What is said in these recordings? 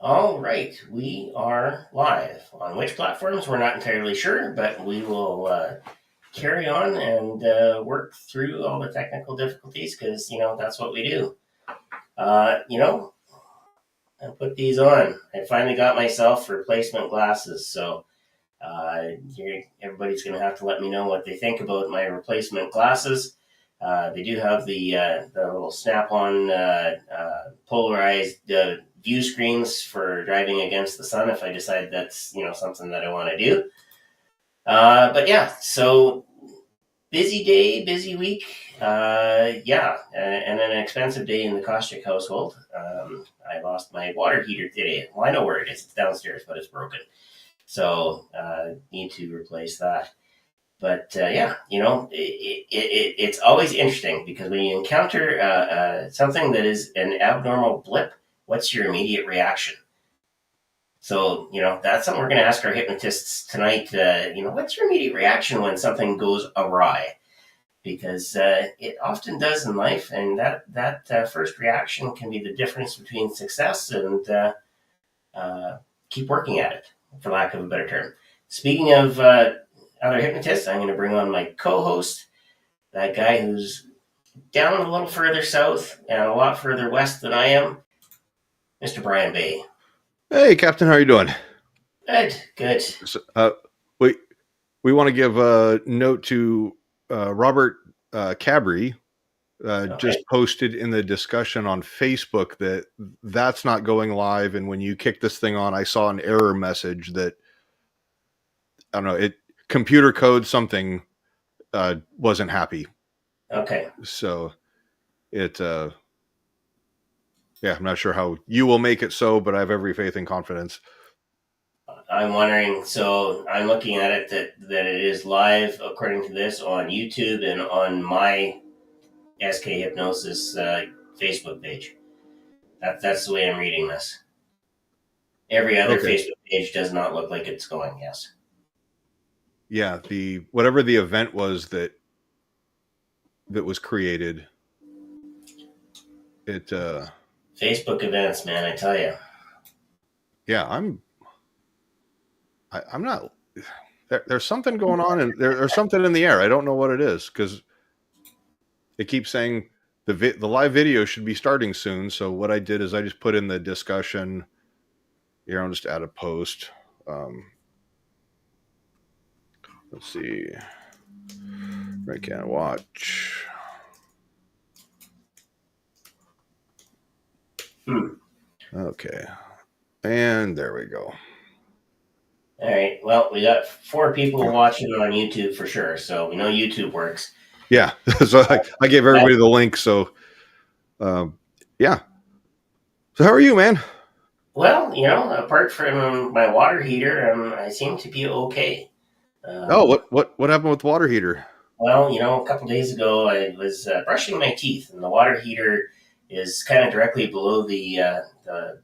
All right, we are live. On which platforms, we're not entirely sure, but we will carry on and work through all the technical difficulties because, that's what we do. I put these on. I finally got myself replacement glasses, so everybody's going to have to let me know what they think about my replacement glasses. They do have the little snap-on polarized view screens for driving against the sun if I decide that's something that I want to do. But yeah, so busy day, busy week. And an expensive day in the Kostiuk household. I lost my water heater today. Well, I know where it is. It's downstairs, but it's broken. So need to replace that. But it's always interesting because when you encounter something that is an abnormal blip, what's your immediate reaction? So, that's something we're going to ask our hypnotists tonight. What's your immediate reaction when something goes awry? Because it often does in life, and that first reaction can be the difference between success and keep working at it, for lack of a better term. Speaking of other hypnotists, I'm going to bring on my co-host, that guy who's down a little further south and a lot further west than I am, Mr. Brian Bay. Hey, Captain, how are you doing? Good. So, we want to give a note to Robert Cabri. Just posted in the discussion on Facebook that's not going live, and when you kick this thing on, I saw an error message that I don't know, it computer code something wasn't happy. Okay. So it I'm not sure how you will make it so, but I have every faith and confidence. I'm wondering, so I'm looking at it that it is live according to this on YouTube and on my SK Hypnosis Facebook page. That's the way I'm reading this. Every other Facebook page does not look like it's going, yes. Yeah, whatever the event was that was created, it Facebook events, man, I tell you. Yeah, I'm not. There's something going on, and there's something in the air. I don't know what it is because it keeps saying the live video should be starting soon. So what I did is I just put in the discussion. Here, I'll just add a post. Let's see. I can't watch. Okay. And there we go. All right. Well, we got 4 people watching on YouTube for sure, so we know YouTube works. Yeah. So I gave everybody the link. So, yeah. So how are you, man? Well, apart from my water heater, I seem to be okay. What happened with the water heater? Well, a couple days ago, I was brushing my teeth, and the water heater is kind of directly below the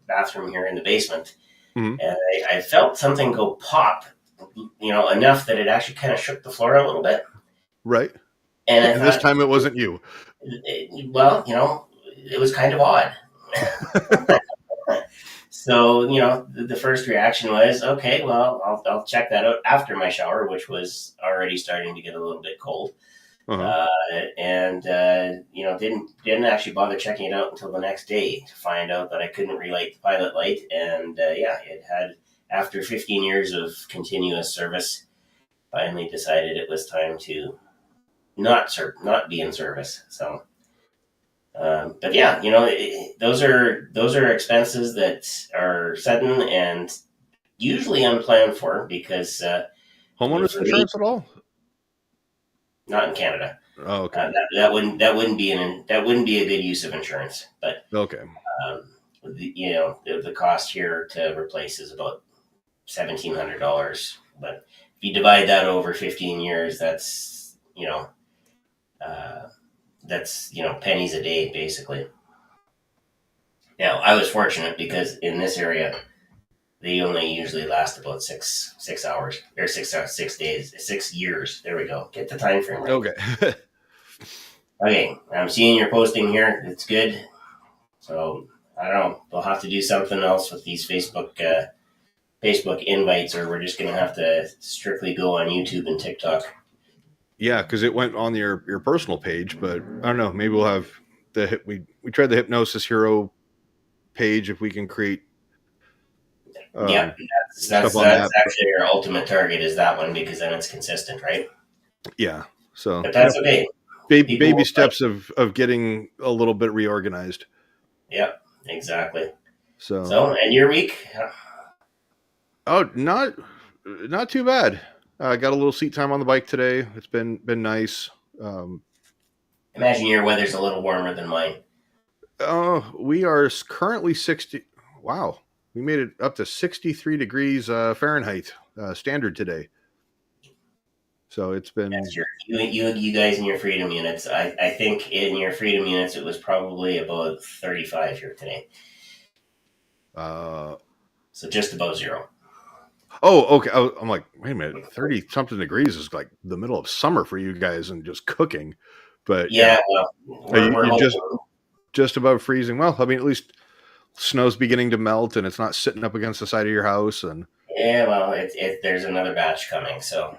bathroom here in the basement. Mm-hmm. And I felt something go pop, enough that it actually kind of shook the floor a little bit. Right. And this time it wasn't you. Well, it was kind of odd. So, the first reaction was, okay, well, I'll check that out after my shower, which was already starting to get a little bit cold. Uh-huh. Didn't actually bother checking it out until the next day to find out that I couldn't relight the pilot light. And it had, after 15 years of continuous service, finally decided it was time to not be in service. So, but yeah, those are expenses that are sudden and usually unplanned for because homeowners insurance at all? Not in Canada. Oh, okay. That wouldn't be a good use of insurance. But okay. The cost here to replace is about $1,700. But if you divide that over 15 years, that's pennies a day basically. Now I was fortunate because in this area they only usually last about 6 hours or 6 days, 6 years. There we go. Get the time frame right. Okay. Okay, I'm seeing you're posting here. It's good. So I don't know. We'll have to do something else with these Facebook invites, or we're just going to have to strictly go on YouTube and TikTok. Yeah, because it went on your personal page, but I don't know. Maybe we'll have we tried the Hypnosis Hero page if we can create Yeah, stuff on that's that. actually our ultimate target is that one, because then it's consistent, right? Yeah, so But that's okay. People baby will like. steps of getting a little bit reorganized. Yep, exactly. So, So, and your week? oh, not too bad. I got a little seat time on the bike today. It's been nice. Um, Imagine your weather's a little warmer than mine. we are currently 60. Wow, we made it up to 63 degrees Fahrenheit standard today. So it's been. That's you guys in your freedom units. I think in your freedom units it was probably about 35 here today. So just about zero. Oh, okay. I'm like, wait a minute, 30 something degrees is like the middle of summer for you guys and just cooking. But Yeah, well, we're you hoping. just above freezing. Well, I mean, at least snow's beginning to melt and it's not sitting up against the side of your house. And Yeah, well, there's another batch coming, so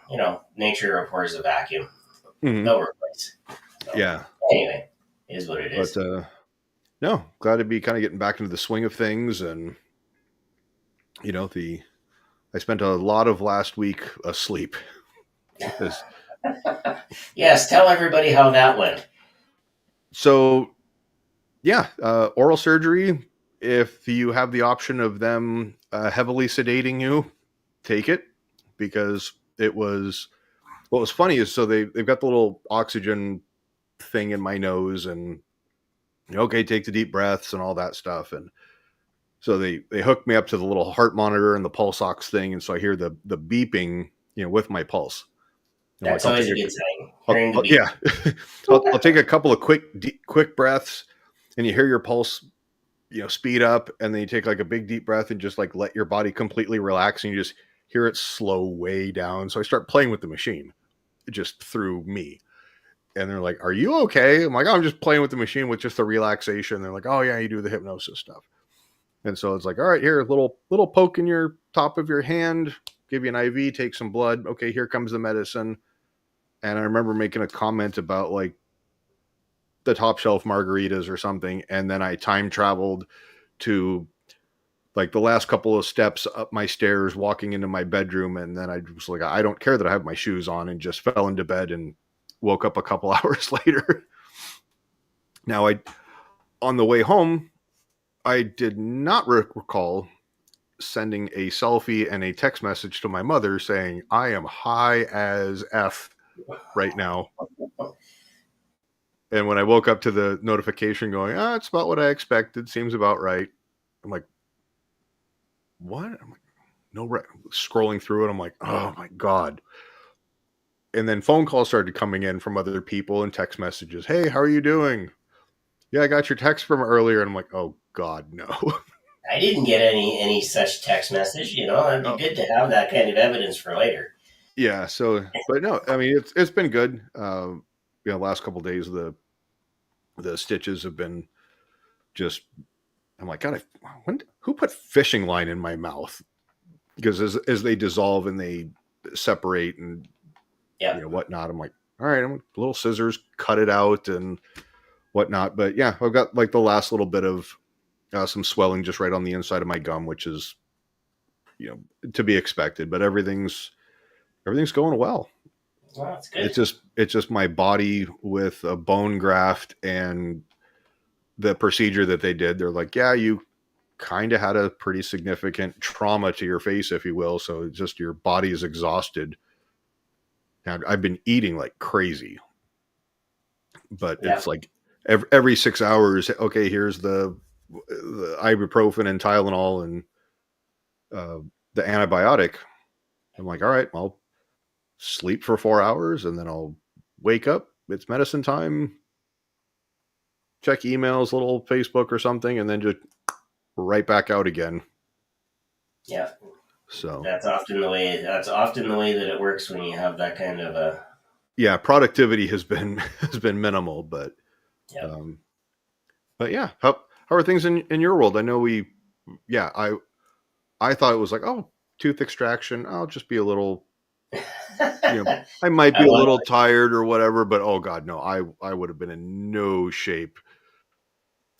nature abhors a vacuum. They'll replace. So, yeah, anyway, it is what it is. but no, glad to be kind of getting back into the swing of things. And I spent a lot of last week asleep. Yes, tell everybody how that went. So yeah, oral surgery. If you have the option of them heavily sedating you, take it, because it was. What was funny is, so they've got the little oxygen thing in my nose, and okay, take the deep breaths and all that stuff, and so they hooked me up to the little heart monitor and the pulse ox thing, and so I hear the beeping, with my pulse. I'm That's like, always a good sign. Hearing the beep. yeah, I'll take a couple of quick breaths, and you hear your pulse, speed up, and then you take like a big deep breath and just like let your body completely relax, and you just hear it slow way down. So I start playing with the machine just through me. And they're like, "Are you okay?" I'm like, "Oh, I'm just playing with the machine with just the relaxation." They're like, "Oh yeah, you do the hypnosis stuff." And so it's like, "All right, here, little poke in your top of your hand, give you an IV, take some blood. Okay, here comes the medicine." And I remember making a comment about like the top shelf margaritas or something, and then I time traveled to like the last couple of steps up my stairs, walking into my bedroom, and then I was like, I don't care that I have my shoes on, and just fell into bed and woke up a couple hours later. Now, on the way home, I did not recall sending a selfie and a text message to my mother saying, I am high as F right now. And when I woke up to the notification going, it's about what I expected, seems about right. I'm like, what? I'm like, no, scrolling through it. I'm like, oh my God. And then phone calls started coming in from other people and text messages. Hey, how are you doing? Yeah, I got your text from earlier. And I'm like, oh God, no. I didn't get any such text message. It'd be good to have that kind of evidence for later. Yeah. So, but no, I mean, it's been good. Last couple of days, the stitches have been just, I'm like, God, who put fishing line in my mouth? Because as they dissolve and they separate and whatnot, I'm like, all right, I'm little scissors, cut it out and whatnot. But yeah, I've got like the last little bit of some swelling just right on the inside of my gum, which is, to be expected, but everything's going well. Well, that's good. It's just my body with a bone graft and the procedure that they did. They're like, yeah, you kind of had a pretty significant trauma to your face, if you will. So it's just your body is exhausted. And I've been eating like crazy, but it's like every 6 hours. Okay, here's the ibuprofen and Tylenol and the antibiotic. I'm like, all right, I'll sleep for 4 hours and then I'll wake up. It's medicine time. Check emails, little Facebook or something, and then just right back out again. Yeah. So that's often the way that it works when you have that kind of a. Yeah, productivity has been minimal, but but yeah. How how are things in your world? I know I thought it was like, oh, tooth extraction. I'll just be a little, I might be a little tired or whatever, but oh God, no, I would have been in no shape,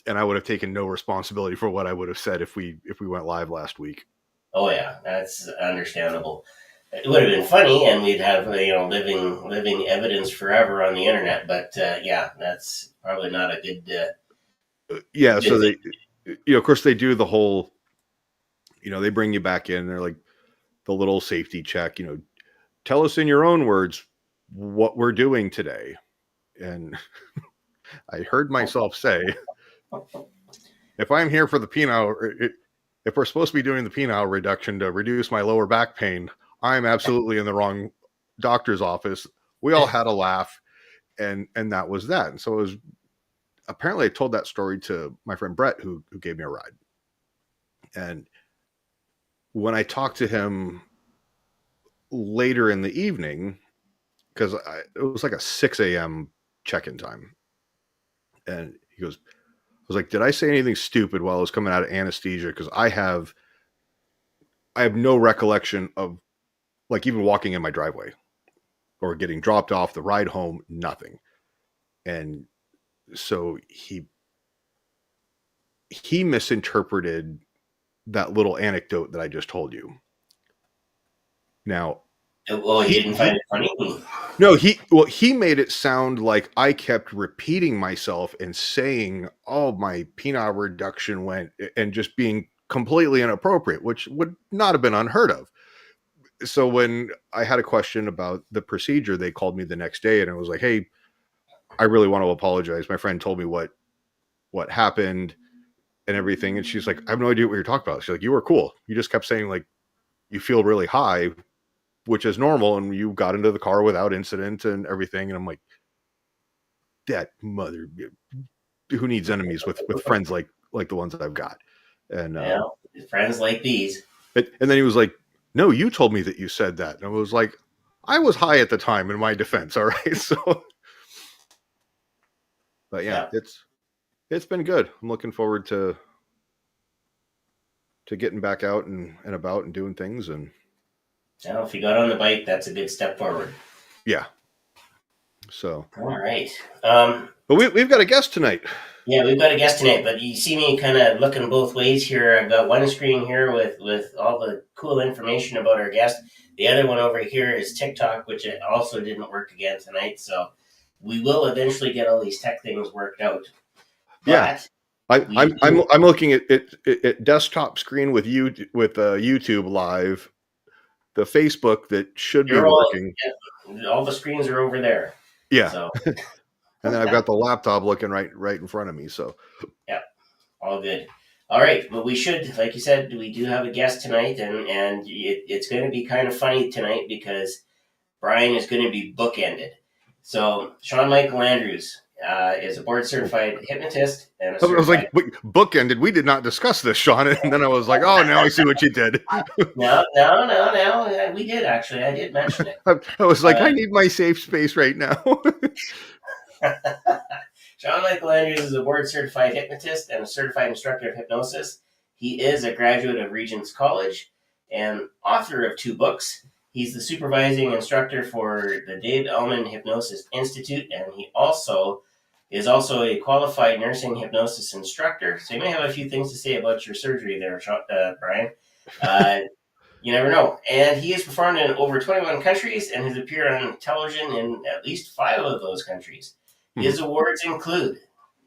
and I would have taken no responsibility for what I would have said if we went live last week. Oh yeah, that's understandable. It would have been funny, and we'd have living evidence forever on the internet. But yeah, that's probably not a good. Yeah, so thing. they, of course, they do the whole, they bring you back in. They're like the little safety check. Tell us in your own words what we're doing today. And I heard myself say, if I'm here for the penile, if we're supposed to be doing the penile reduction to reduce my lower back pain, I'm absolutely in the wrong doctor's office. We all had a laugh, and that was that. And so it was, apparently I told that story to my friend Brett, who gave me a ride. And when I talked to him later in the evening, because it was like a 6 a.m. check-in time, and he goes, I was like, did I say anything stupid while I was coming out of anesthesia? Because I have no recollection of like even walking in my driveway or getting dropped off, the ride home, nothing. And so he misinterpreted that little anecdote that I just told you. Now, well, he didn't find it funny. No, he made it sound like I kept repeating myself and saying, "Oh, my penile reduction went," and just being completely inappropriate, which would not have been unheard of. So when I had a question about the procedure, they called me the next day and it was like, "Hey, I really want to apologize. My friend told me what happened and everything." And she's like, "I have no idea what you're talking about." She's like, "You were cool. You just kept saying like you feel really high, which is normal, and you got into the car without incident and everything." And I'm like, that mother, who needs enemies with friends like the ones that I've got? And friends like these. And then he was like, "No, you told me that you said that." And I was like, I was high at the time, in my defense. All right. So, but yeah, it's been good. I'm looking forward to getting back out and about and doing things. And if you got on the bike, that's a good step forward. Yeah. So. All right. But we've got a guest tonight. Yeah, we've got a guest tonight, but you see me kind of looking both ways here. I've got one screen here with all the cool information about our guest. The other one over here is TikTok, which it also didn't work again tonight. So we will eventually get all these tech things worked out. Yeah. I'm looking at desktop screen with YouTube Live, the Facebook that should be working. All the screens are over there. Yeah. So. And then I've got the laptop looking right in front of me. So yeah, all good. All right, but we should, like you said, we do have a guest tonight, and it's going to be kind of funny tonight because Brian is going to be bookended. So Shawn Michael Andrews is a board-certified hypnotist. And I was like, bookended? We did not discuss this, Shawn. And then I was like, oh, now I see what you did. No. We did, actually. I did mention it. I was like, I need my safe space right now. Shawn Michael Andrews is a board-certified hypnotist and a certified instructor of hypnosis. He is a graduate of Regents College and author of 2 books. He's the supervising instructor for the Dave Elman Hypnosis Institute, and he is also a qualified nursing hypnosis instructor. So you may have a few things to say about your surgery there, Brian. You never know. And he has performed in over 21 countries and has appeared on television in at least 5 of those countries. His awards include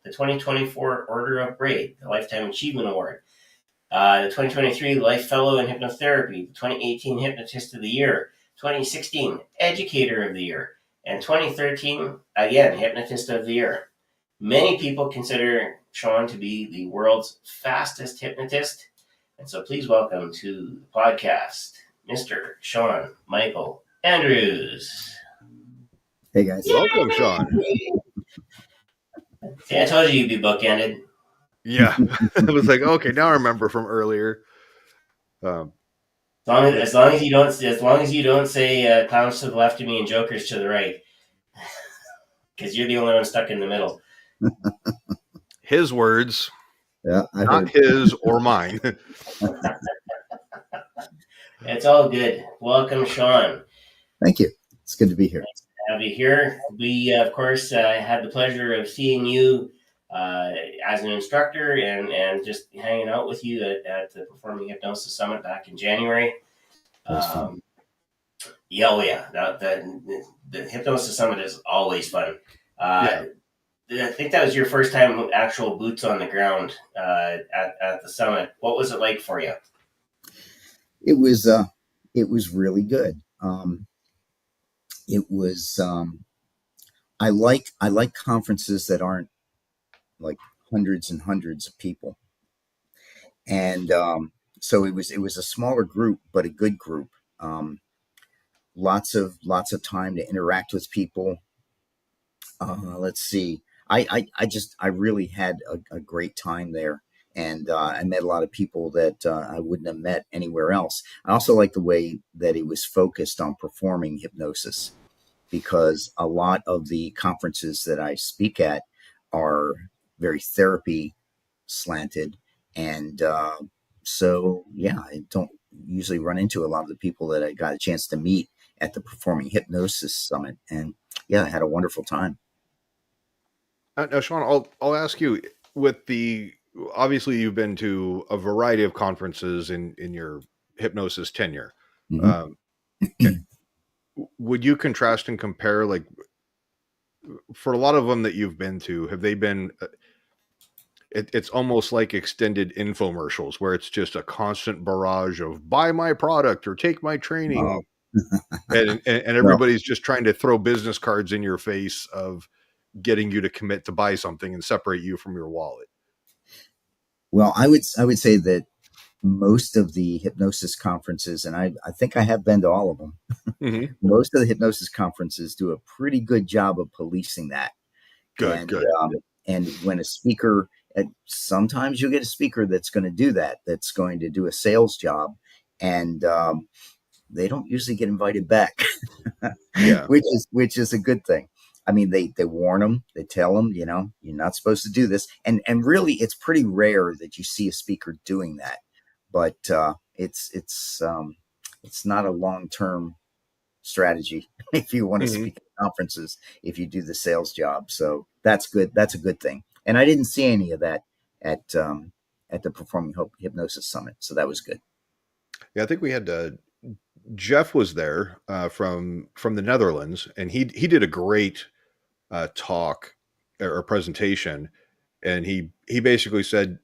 the 2024 Order of Braid, the Lifetime Achievement Award, the 2023 Life Fellow in Hypnotherapy, the 2018 Hypnotist of the Year, 2016 Educator of the Year, and 2013, again, Hypnotist of the Year. Many people consider Shawn to be the world's fastest hypnotist. And so please welcome to the podcast, Mr. Shawn Michael Andrews. Hey, guys. Welcome, Shawn. See, I told you you'd be bookended. Yeah. I was like, okay, now I remember from earlier. As long as you don't say clowns to the left of me and jokers to the right, because you're the only one stuck in the middle. His words. Yeah, I not heard. his or mine. It's all good. Welcome, Shawn. Thank you. It's good to be here. Have you here. We, of course, had the pleasure of seeing you as an instructor and just hanging out with you at the Performing Hypnosis Summit back in January. That was fun. Yeah, oh yeah, the Hypnosis Summit is always fun. Yeah. I think that was your first time actual boots on the ground at the summit. What was it like for you? It was really good. It was I like conferences that aren't like hundreds and hundreds of people, and so it was a smaller group, but a good group. Um, lots of time to interact with people. Let's see. I really had a great time there, and I met a lot of people that I wouldn't have met anywhere else. I also like the way that it was focused on performing hypnosis, because a lot of the conferences that I speak at are very therapy slanted, and so yeah, I don't usually run into a lot of the people that I got a chance to meet at the Performing Hypnosis Summit, and yeah, I had a wonderful time. Now, Shawn, I'll ask you, with the obviously you've been to a variety of conferences in your hypnosis tenure. Mhm. Um, would you contrast and compare, like, for a lot of them that you've been to, have they been? It's almost like extended infomercials where it's just a constant barrage of buy my product or take my Oh, training, and well, everybody's just trying to throw business cards in your face of getting you to commit to buy something and separate you from your wallet. well, I would say that most of the hypnosis conferences, and I think I have been to all of them. Hmm. Most of the hypnosis conferences do a pretty good job of policing that. Good, And good. and when a speaker, sometimes you'll get a speaker that's going to do that, that's going to do a sales job, and they don't usually get invited back, Yeah. which is a good thing. I mean, they warn them, they tell them, you're not supposed to do this, and really, it's pretty rare that you see a speaker doing that. But it's not a long term strategy if you want to Hmm. speak at conferences, if you do the sales job. So that's good. That's a good thing. And I didn't see any of that at at the Performing Hypnosis Summit, so that was good. Yeah, I think we had Jeff was there from the Netherlands, and he did a great talk or presentation, and he basically said,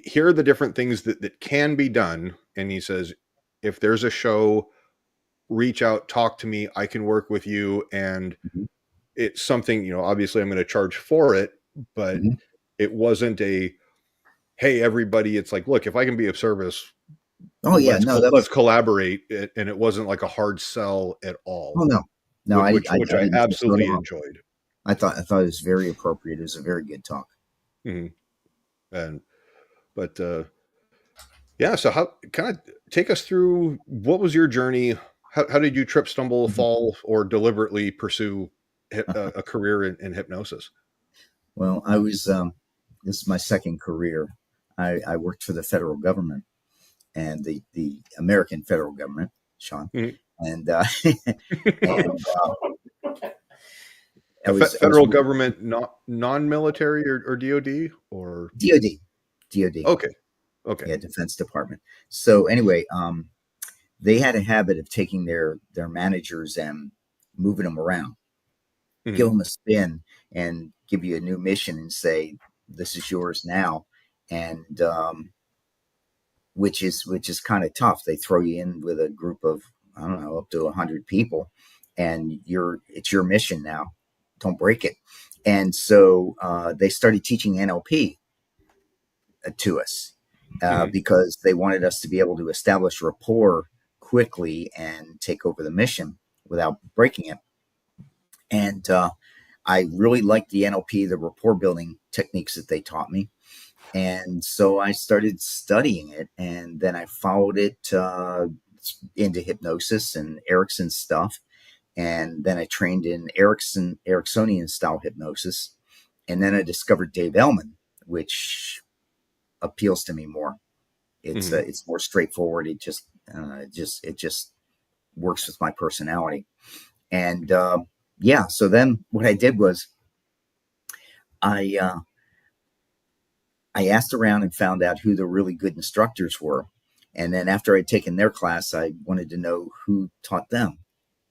here are the different things that can be done, and he says, if there's a show, reach out, talk to me, I can work with you, and Mhm. it's something, obviously I'm going to charge for it, but Mhm. it wasn't a, hey everybody, it's like, look, if I can be of service, Oh yeah, no, that let's was. collaborate, and it wasn't like a hard sell at Oh all, no, no, which I I didn't think so at absolutely all. enjoyed. I thought it was very appropriate. It was a very good talk. Mhm. And but yeah, so how, kind of take us through, what was your journey? How did you trip, stumble, Mhm. fall, or deliberately pursue a career in hypnosis? Well, this is my second career. I worked for the federal government, and the American federal government, Sean, Mhm. and and I was Federal government, not non-military or DoD or DoD, DoD, okay, okay. yeah, Defense Department. So anyway, they had a habit of taking their managers and moving them around, give Mhm. them a spin, and give you a new mission and say, "This is yours now," and which is kind of tough. They throw you in with a group of, I don't know, up to 100 people, and it's your mission now. Don't break it. And so they started teaching NLP to us, Mhm. because they wanted us to be able to establish rapport quickly and take over the mission without breaking it. And I really liked the NLP, the rapport building techniques that they taught me. And so I started studying it, and then I followed it into hypnosis and Erickson stuff. And then I trained in Ericksonian style hypnosis. And then I discovered Dave Ellman, which appeals to me more. It's more straightforward. It just works with my personality. And yeah, so then what I did was I I asked around and found out who the really good instructors were. And then after I'd taken their class, I wanted to know who taught them.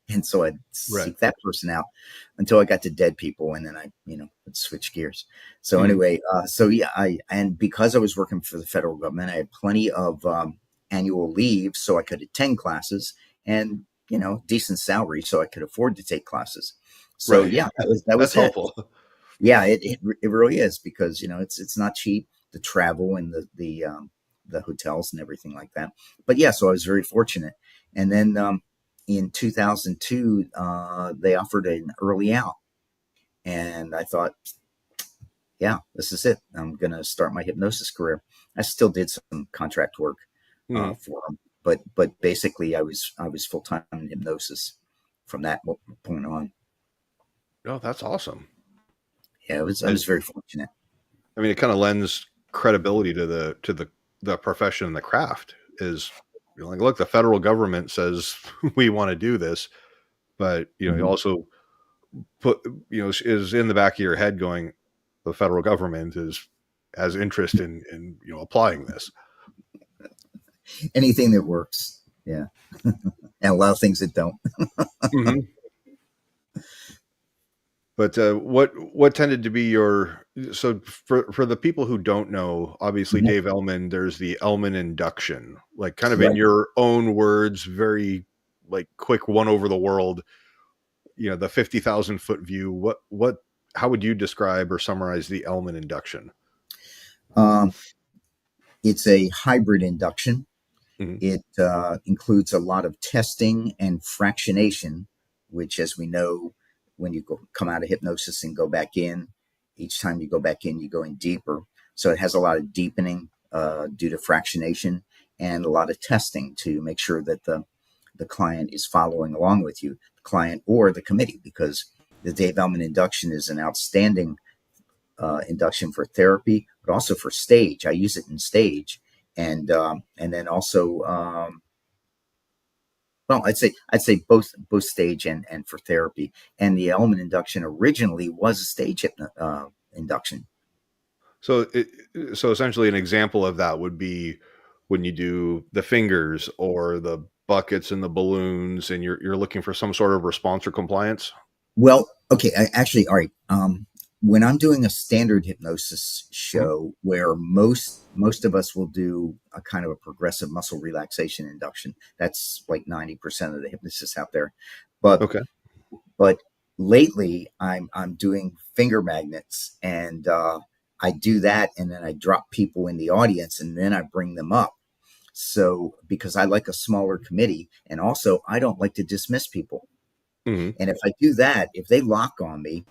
And so I'd Right. seek that person out until I got to dead people, and then I, would switch gears. So anyway, so yeah, and because I was working for the federal government, I had plenty of annual leave, so I could attend classes, and decent salary, so I could afford to take classes. So Right. yeah, that That's was it. helpful. Yeah, it really is, because it's not cheap, the travel and the hotels and everything like that. But yeah, so I was very fortunate. And then in 2002, they offered an early out, and I thought, yeah, this is it. I'm going to start my hypnosis career. I still did some contract work Mhm. for them, but basically, I was full time in hypnosis from that point on. Oh, that's awesome. Yeah, I And was very fortunate. I mean, it kind of lends credibility to the profession and the craft. Is like, look, the federal government says we want to do this, but you Mhm. also put is in the back of your head going, the federal government has interest in applying this. Anything that works. Yeah. And a lot of things that don't. Hmm. But what tended to be your so for the people who don't know, obviously Mhm. Dave Ellman, there's the Ellman induction, like kind of in Right. your own words, very like quick one over the world, the 50,000 foot view. What how would you describe or summarize the Ellman induction? Um, it's a hybrid induction. Hmm. It includes a lot of testing and fractionation, which, as we know, when you come out of hypnosis and go back in, each time you go back in, you go in deeper. So it has a lot of deepening due to fractionation, and a lot of testing to make sure that the client is following along with you, the client or the committee, because the Dave Ellman induction is an outstanding induction for therapy, but also for stage. I use it in stage, and then also, well, I'd say both stage and for therapy. And the Element induction originally was a stage induction. So so essentially an example of that would be when you do the fingers or the buckets and the balloons and you're looking for some sort of response or compliance. Well, okay, actually, all right. When I'm doing a standard hypnosis Mhm. show, where most of us will do a kind of a progressive muscle relaxation induction, that's like 90% of the hypnosis out there. But Okay. but lately, I'm doing finger magnets, and I do that, and then I drop people in the audience, and then I bring them up. So because I like a smaller committee, and also I don't like to dismiss people. Mhm. And if I do that, if they lock on me,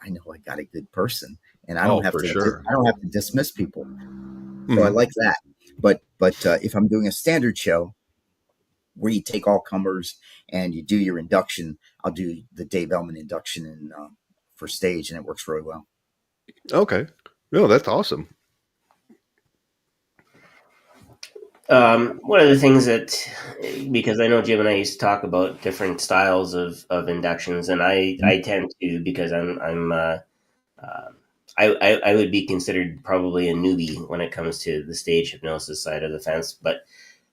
I know I got a good person, and I don't Oh, have for to. sure. I don't have to dismiss people. So I Mhm. like that. But if I'm doing a standard show where you take all comers and you do your induction, I'll do the Dave Ellman induction for stage, and it works really well. Okay. No, that's awesome. One of the things that, because I know Jim and I used to talk about different styles of inductions, and I tend to, because uh, I would be considered probably a newbie when it comes to the stage hypnosis side of the fence, but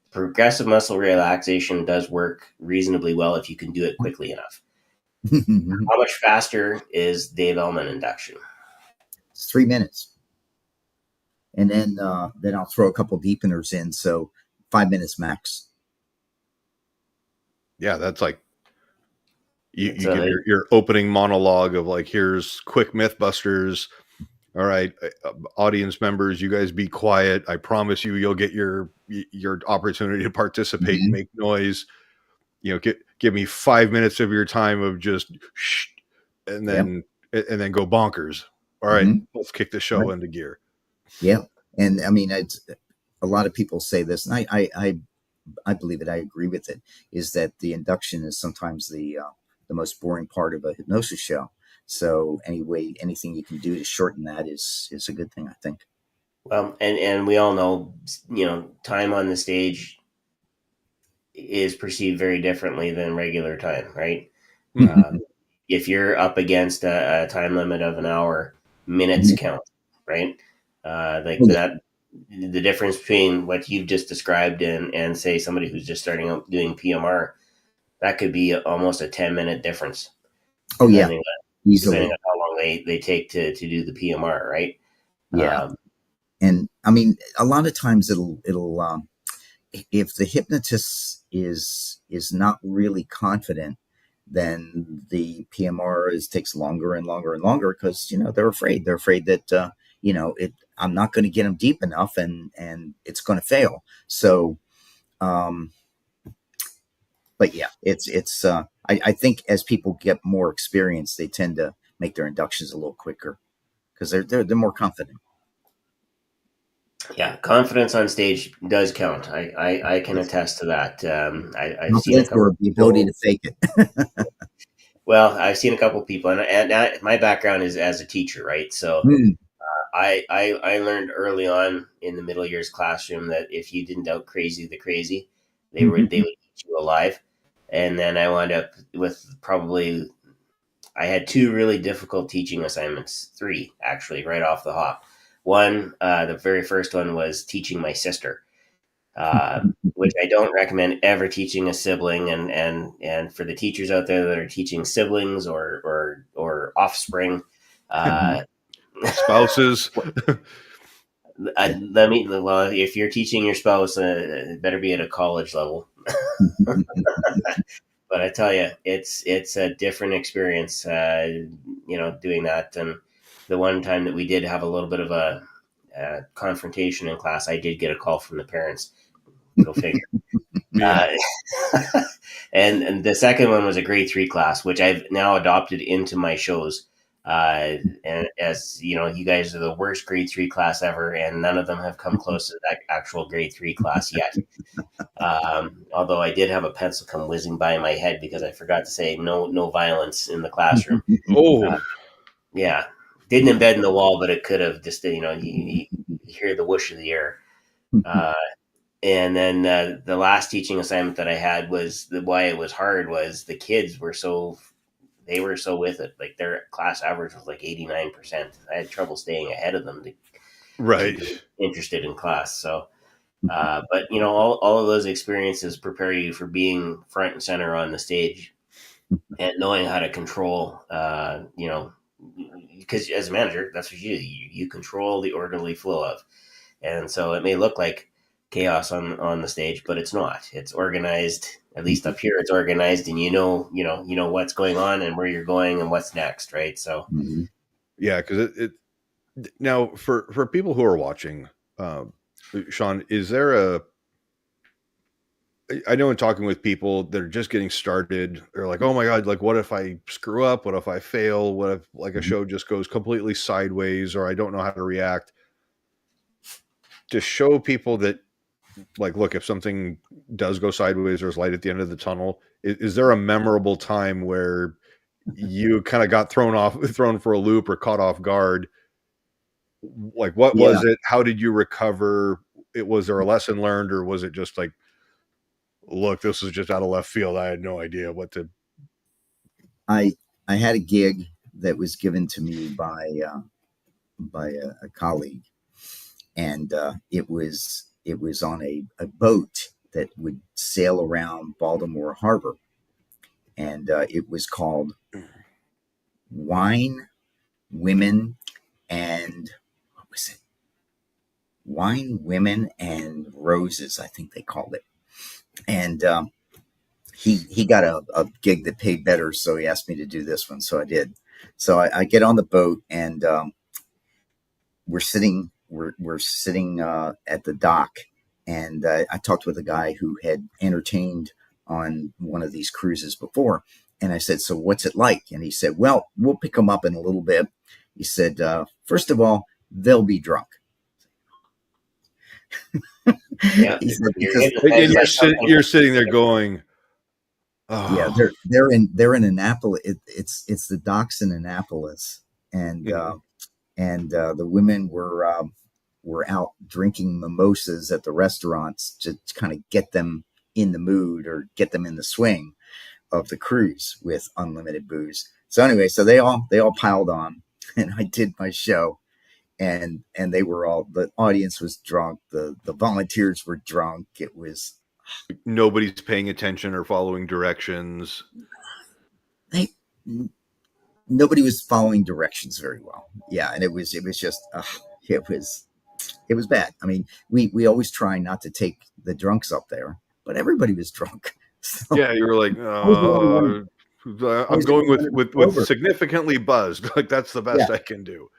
progressive muscle relaxation does work reasonably well if you can do it quickly enough. How much faster is Dave Ellman induction? It's 3 minutes, and then I'll throw a couple deepeners in, so 5 minutes max. Yeah, that's like you So give your opening monologue of like, here's quick mythbusters. All right, audience members, you guys be quiet. I promise you'll get your opportunity to participate and Mm-hmm. make noise. Give me 5 minutes of your time of just shh, and Yep. then go bonkers. All right, Mm-hmm. let's kick the show Right. into gear. Yeah. And I mean, a lot of people say this, and I believe it. I agree with it. Is that the induction is sometimes the most boring part of a hypnosis show. So anyway, anything you can do to shorten that is a good thing, I think. Well, and we all know, time on the stage is perceived very differently than regular time, right? Mhm. If you're up against a time limit of an hour, minutes Mhm. count, right? Like Oh, yeah. that, the difference between what you've just described and say somebody who's just starting out doing PMR, that could be almost a 10-minute difference, Oh, yeah. depending depending Easily. on how long they take to do the PMR, right? Yeah. Um, And I mean, a lot of times it'll if the hypnotist is not really confident, then the PMR takes longer and longer and longer because they're afraid. They're afraid that I'm not going to get them deep enough, and it's going to fail. So, um, but yeah, I think as people get more experience, they tend to make their inductions a little quicker because they're more confident. yeah, confidence on stage does count. I can Yes. attest to that. I've seen a Confidence couple or of the ability people. to fake it. Well, I've seen a couple of people, and my background is as a teacher, right? So Mm. I learned early on in the middle years classroom that if you didn't out crazy the crazy, they would eat you alive. And then I wound up with probably I had two really difficult teaching assignments, three actually, right off the hop. One, the very first one was teaching my sister, which I don't recommend ever teaching a sibling. And for the teachers out there that are teaching siblings or offspring, uh, Spouses. well, if you're teaching your spouse, it better be at a college level. But I tell you, it's a different experience, doing that. And the one time that we did have a little bit of a confrontation in class, I did get a call from the parents. Go figure. Yeah. Uh, and the second one was a grade 3 class, which I've now adopted into my shows. And as you know, you guys are the worst grade 3 class ever, and none of them have come close to that actual grade 3 class yet. Although I did have a pencil come whizzing by my head because I forgot to say no violence in the classroom. Oh, Uh, yeah, didn't embed in the wall, but it could have just you hear the whoosh of the air. Uh, and then the last teaching assignment that I had was why it was hard was the kids were they were so with it. Like their class average was like 89%. I had trouble staying ahead of them to keep right. them interested in class. So, but all of those experiences prepare you for being front and center on the stage and knowing how to control. Because as a manager, that's what you control the orderly flow of. And so it may look like chaos on the stage, but it's not. It's organized. At least up here, it's organized, and you know what's going on and where you're going and what's next, right? So, Mhm. Yeah, because it now for people who are watching, Shawn, is there a? I know in talking with people that are just getting started, they're like, "Oh my god, like what if I screw up? What if I fail? What if like a Mhm. show just goes completely sideways, or I don't know how to react?" To show people that, like, look, if something does go sideways, there's light at the end of the tunnel. Is there a memorable time where you kind of got thrown for a loop, or caught off guard? Like, what Yeah, was it? How did you recover? Was there a lesson learned, or was it just like, look, this was just out of left field. I had no idea what to. I I had a gig that was given to me by a colleague, and it was on a boat that would sail around Baltimore Harbor, and it was called Wine, Women, and what was it? Wine, Women, and Roses, I think they called it. And he got a gig that paid better, so he asked me to do this one, so I did. So I get on the boat, and we're sitting at the dock, and I talked with a guy who had entertained on one of these cruises before, and I said, "So what's it like?" And he said, "Well, we'll pick them up in a little bit." He said, "First of all, they'll be drunk." yeah, He said you're because And hypnotized by something. you're sitting there going, yeah, oh, they're in Annapolis. It's the docks in Annapolis, and mhm. the women were. were out drinking mimosas at the restaurants to kind of get them in the mood or get them in the swing of the cruise with unlimited booze. So anyway, so they all piled on, and I did my show, and they were all, the audience was drunk, the volunteers were drunk. It was, nobody's paying attention or following directions. Nobody was following directions very well. Yeah, and it was just it was bad. I mean, we always try not to take the drunks up there, but everybody was drunk. So Yeah, you were like, I'm going with significantly buzzed. Like, that's the best I can do.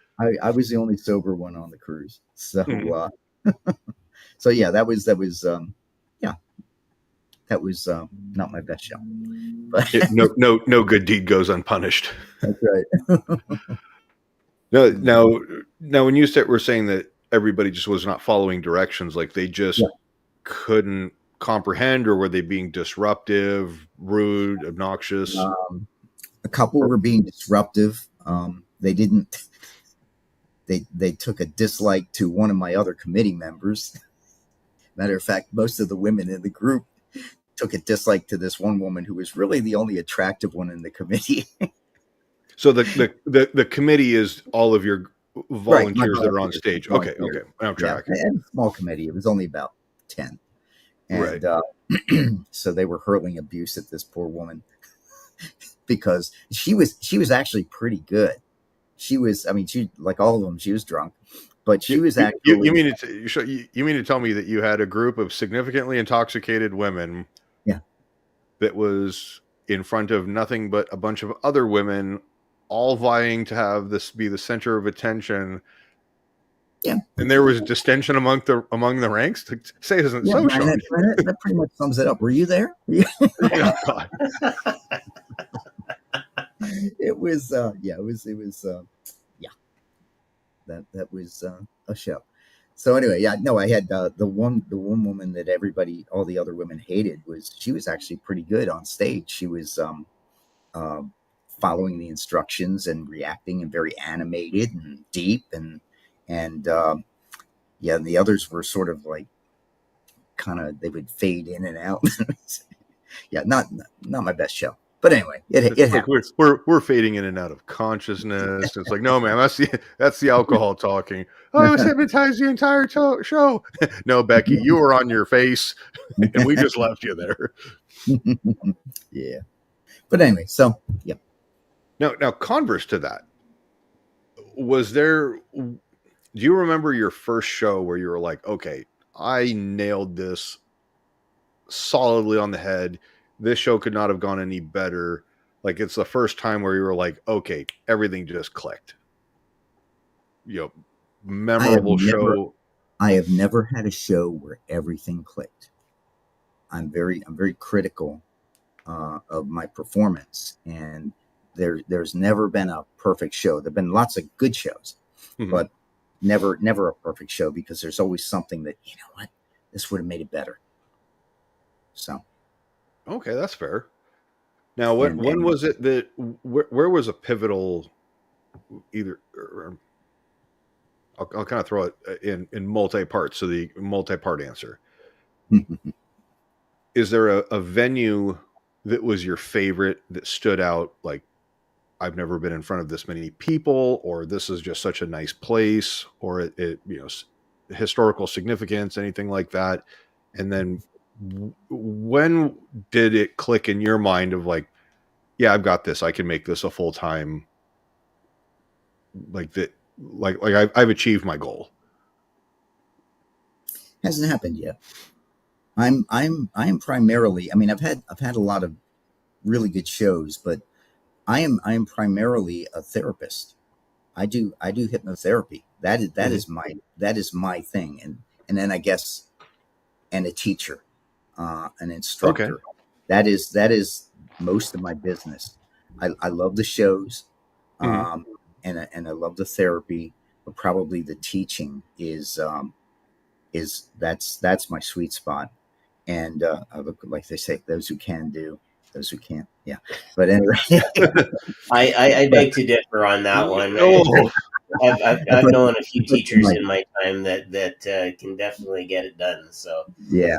I was the only sober one on the cruise. So so yeah, that was not my best show. But no good deed goes unpunished. That's right. Now, when you were saying that everybody just was not following directions, like they just couldn't comprehend, or were they being disruptive, rude, obnoxious? A couple were being disruptive. They didn't. They took a dislike to one of my other committee members. Matter of fact, most of the women in the group took a dislike to this one woman who was really the only attractive one in the committee. So the committee is all of your volunteers that are on stage. Okay. I'm tracking. Yeah, a small committee. It was only about 10. And so they were hurling abuse at this poor woman because she was actually pretty good. She was, I mean, she, like all of them, she was drunk, but she was actually. You mean to tell me that you had a group of significantly intoxicated women? Yeah. That was in front of nothing but a bunch of other women, all vying to have this be the center of attention. Yeah. And there was distension among the ranks. To say it isn't so, Shawn. That pretty much sums it up. Were you there? Oh, God. It was that was a show. So anyway, I had the one woman that all the other women hated. She was actually pretty good on stage. She was following the instructions and reacting, and very animated and deep, and the others were sort of like they would fade in and out. Not my best show. But anyway, it like we're fading in and out of consciousness. It's like, no, man, that's the alcohol talking. Oh, I was hypnotized the entire show. No, Becky, you were on your face, and we just left you there. Yeah. But anyway, so yeah. Now, converse to that, was there? Do you remember your first show where you were like, okay, I nailed this solidly on the head? This show could not have gone any better. Like, it's the first time where you were like, okay, everything just clicked. Memorable show. I have never had a show where everything clicked. I'm very critical of my performance, and there's never been a perfect show. There've been lots of good shows, but never a perfect show, because there's always something that, you know what, this would have made it better. So. Okay, that's fair. Now, when was it that where was a pivotal? Either I'll kind of throw it in multi-part, so the multi-part answer. Is there a venue that was your favorite that stood out? Like, I've never been in front of this many people, or this is just such a nice place, or it historical significance, anything like that, and then. When did it click in your mind of like, yeah, I've got this, I can make this a full-time, like that, like I've achieved my goal? Hasn't happened yet. I'm primarily, I mean, I've had a lot of really good shows, but I am primarily a therapist. I do hypnotherapy. That is my thing. And then I guess, and a teacher. An instructor. Okay. That is most of my business. I love the shows, and I love the therapy, but probably the teaching is that's my sweet spot. And like they say, those who can do, those who can't. Yeah. But anyway, I beg to differ on that one. Oh. I've known a few teachers in my time that can definitely get it done. So Yeah.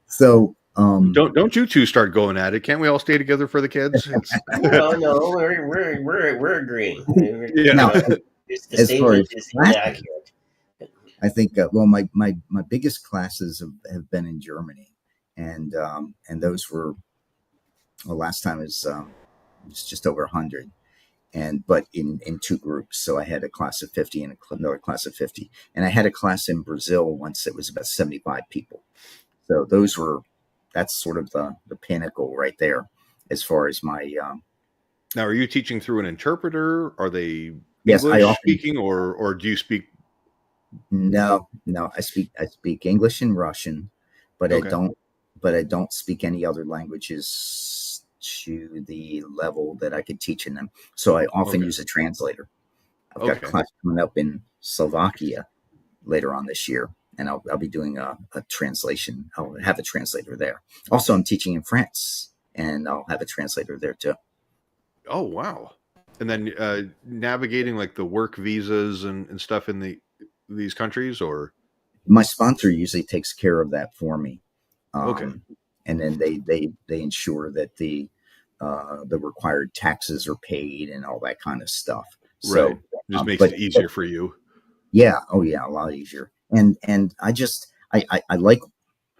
So, Don't you two start going at it? Can't we all stay together for the kids? It's no, we're agreeing. You now, know, the as far statement as is classes, inaccurate. I think, well, my biggest classes have been in Germany, and those were, well, last time it was just over 100. And but in two groups, so I had a class of 50 and another class of 50, and I had a class in Brazil once that was about 75 people. So that's sort of the pinnacle right there as far as my now, are you teaching through an interpreter? Are they yes, I English often speaking, or do you speak? no, I speak English and Russian, but I Okay, don't speak any other languages to the level that I could teach in them. So I often okay, use a translator. I've got a okay. class coming up in Slovakia later on this year, and I'll be doing a translation. I'll have a translator there. Also, I'm teaching in France, and I'll have a translator there too. Oh wow! And then navigating like the work visas and stuff in these countries, or My sponsor usually takes care of that for me, okay, um, and then they ensure that the required taxes are paid and all that kind of stuff. right? So, Just makes but it easier for you. yeah, oh yeah, a lot easier. And I like,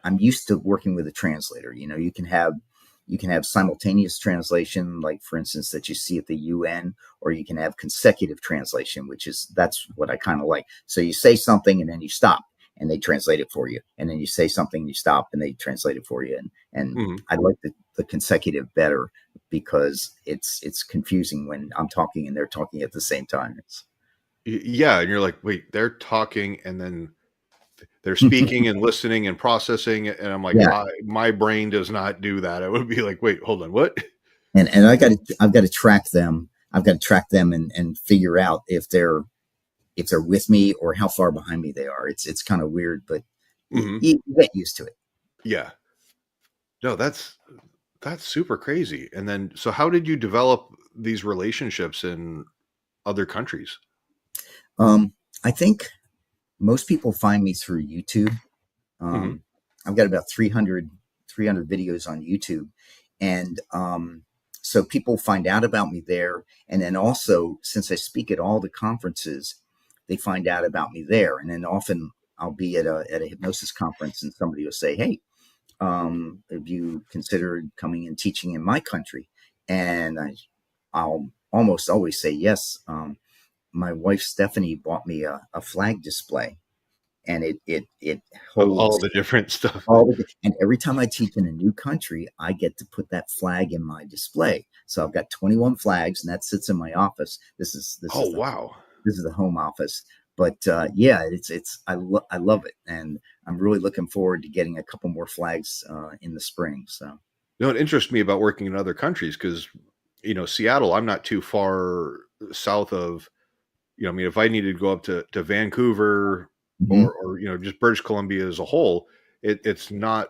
I'm used to working with a translator. You can have simultaneous translation, like for instance that you see at the UN, or you can have consecutive translation, that's what I kind of like. So you say something and then you stop and they translate it for you, and then you say something and you stop and they translate it for you. And Mhm. I like the consecutive better because it's confusing when I'm talking and they're talking at the same time. Yeah, and you're like, wait, they're talking, and then they're speaking and listening and processing, and I'm like, Yeah, my brain does not do that. I would be like, wait, hold on, what? and I've got to track them. I've got to track them and figure out if they're with me or how far behind me they are. It's kind of weird, but Hmm. you get used to it. Yeah, no, that's super crazy. And then, so how did you develop these relationships in other countries? I think most people find me through YouTube. Hmm. Um, I've got about 300 videos on YouTube, and so people find out about me there. And then also, since I speak at all the conferences, they find out about me there. And then often I'll be at a hypnosis conference, and somebody will say, "Hey, have you considered coming and teaching in my country?" And I'll almost always say yes. My wife Stephanie bought me a flag display, and it Of all holds the different stuff. and every time I teach in a new country, I get to put that flag in my display. So I've got 21 flags, and that sits in my office. Oh wow. This is the home office. But yeah, I love it, and I'm really looking forward to getting a couple more flags in the spring. So You know, it interests me about working in other countries because, Seattle, I'm not too far south of, I mean, if I needed to go up to Vancouver mhm. or just British Columbia as a whole, it's not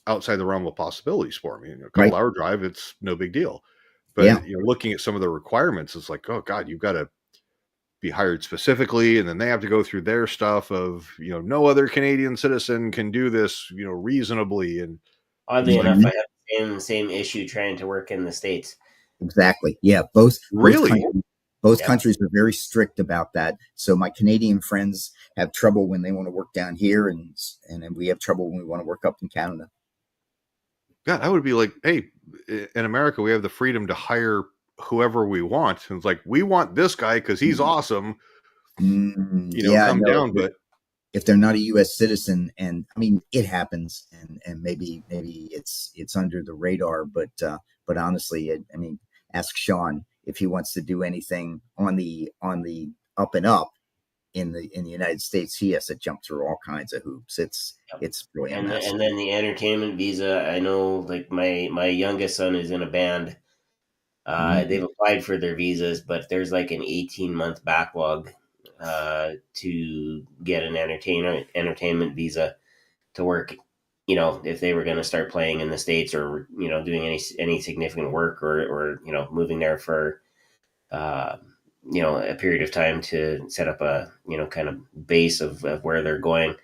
outside the realm of possibilities for me. A couple Right, hour drive, it's no big deal. yeah, But looking at some of the requirements, it's like, oh God, you've got to be hired specifically, and then they have to go through their stuff of, no other Canadian citizen can do this, reasonably. And it's Oddly like, enough, I have the same issue trying to work in the States. exactly. Yeah, both really? countries both Yep. countries are very strict about that. So my Canadian friends have trouble when they want to work down here, and then we have trouble when we want to work up in Canada. God, I would be like, hey, in America, we have the freedom to hire whoever we want. And it's like, we want this guy because he's awesome, Yeah, come no. down. But If they're not a U.S. citizen, and I mean it happens, and maybe it's under the radar, but honestly, I mean, ask Sean if he wants to do anything on the up and up in the United States. He has to jump through all kinds of hoops. Yep. It's really a And mess. and then the entertainment visa. I know, like my youngest son is in a band. Mm, They've applied for their visas, but there's like an 18-month backlog to get an entertainment visa to work. If they were going to start playing in the States, or doing any significant work, or moving there for uh, a period of time to set up a kind of base of where they're going.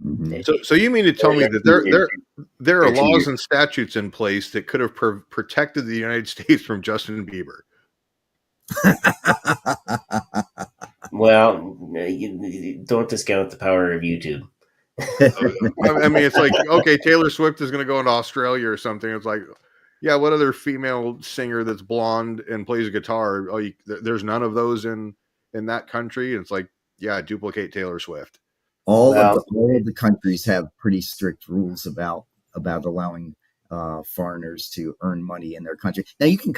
Mhm. So you mean to tell me that there are they're 2 laws years. and statutes in place that could have protected the United States from Justin Bieber? Well, you don't discount the power of YouTube. I mean, it's like, okay, Taylor Swift is going to go into Australia or something. It's like, yeah, what other female singer that's blonde and plays guitar? Oh, there's none of those in that country. And it's like, yeah, duplicate Taylor Swift. Well, all of the countries have pretty strict rules about allowing foreigners to earn money in their country. Now you can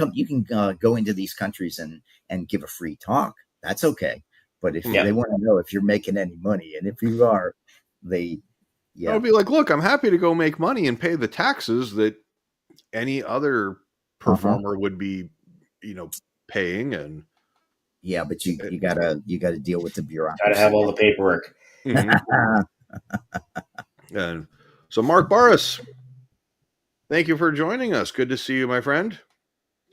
go into these countries and give a free talk. That's okay. But if yeah, they want to know if you're making any money, and if you are, they I would be like, look, I'm happy to go make money and pay the taxes that any other uh-huh. performer would be, paying. And Yeah, but you gotta deal with the got to have bureaucracy. all the paperwork. Mhm. And so, Mark Barris, thank you for joining us. Good to see you, my friend.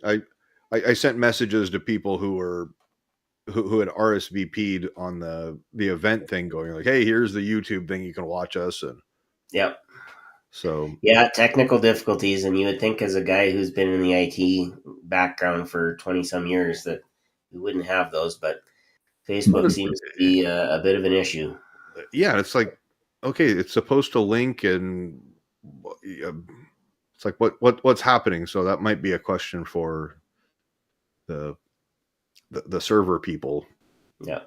I sent messages to people who had RSVP'd on the event thing, going like, hey, here's the YouTube thing, you can watch us. And Yep. so, Yeah, technical difficulties, and you would think as a guy who's been in the IT background for 20 some years that we wouldn't have those, but Facebook seems to be a bit of an issue. yeah, it's like, okay, it's supposed to link, and it's like, what's happening? So that might be a question for the server people. Yeah.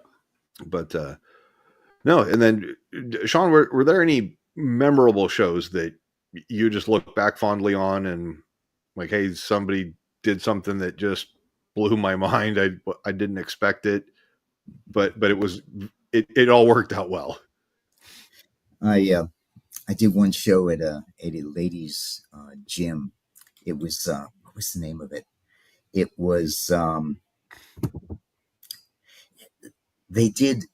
But no. And then, Shawn, were there any memorable shows that you just look back fondly on and like, hey, somebody did something that just blew my mind. I didn't expect it, but it all worked out well. I did one show at a ladies gym. It was what was the name of it? It was they did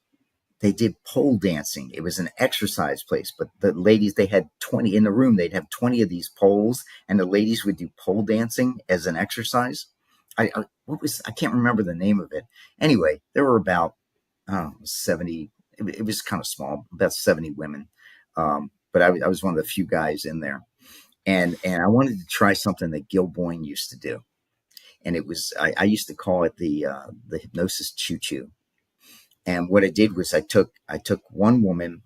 they did pole dancing. It was an exercise place, but the ladies, they had 20 in the room. They'd have 20 of these poles, and the ladies would do pole dancing as an exercise. I can't remember the name of it. Anyway, there were about, I don't know, 70. It was kind of small, about 70 women. But I was one of the few guys in there, and I wanted to try something that Gil Boyne used to do, and it was I used to call it the hypnosis choo choo. And what I did was I took one woman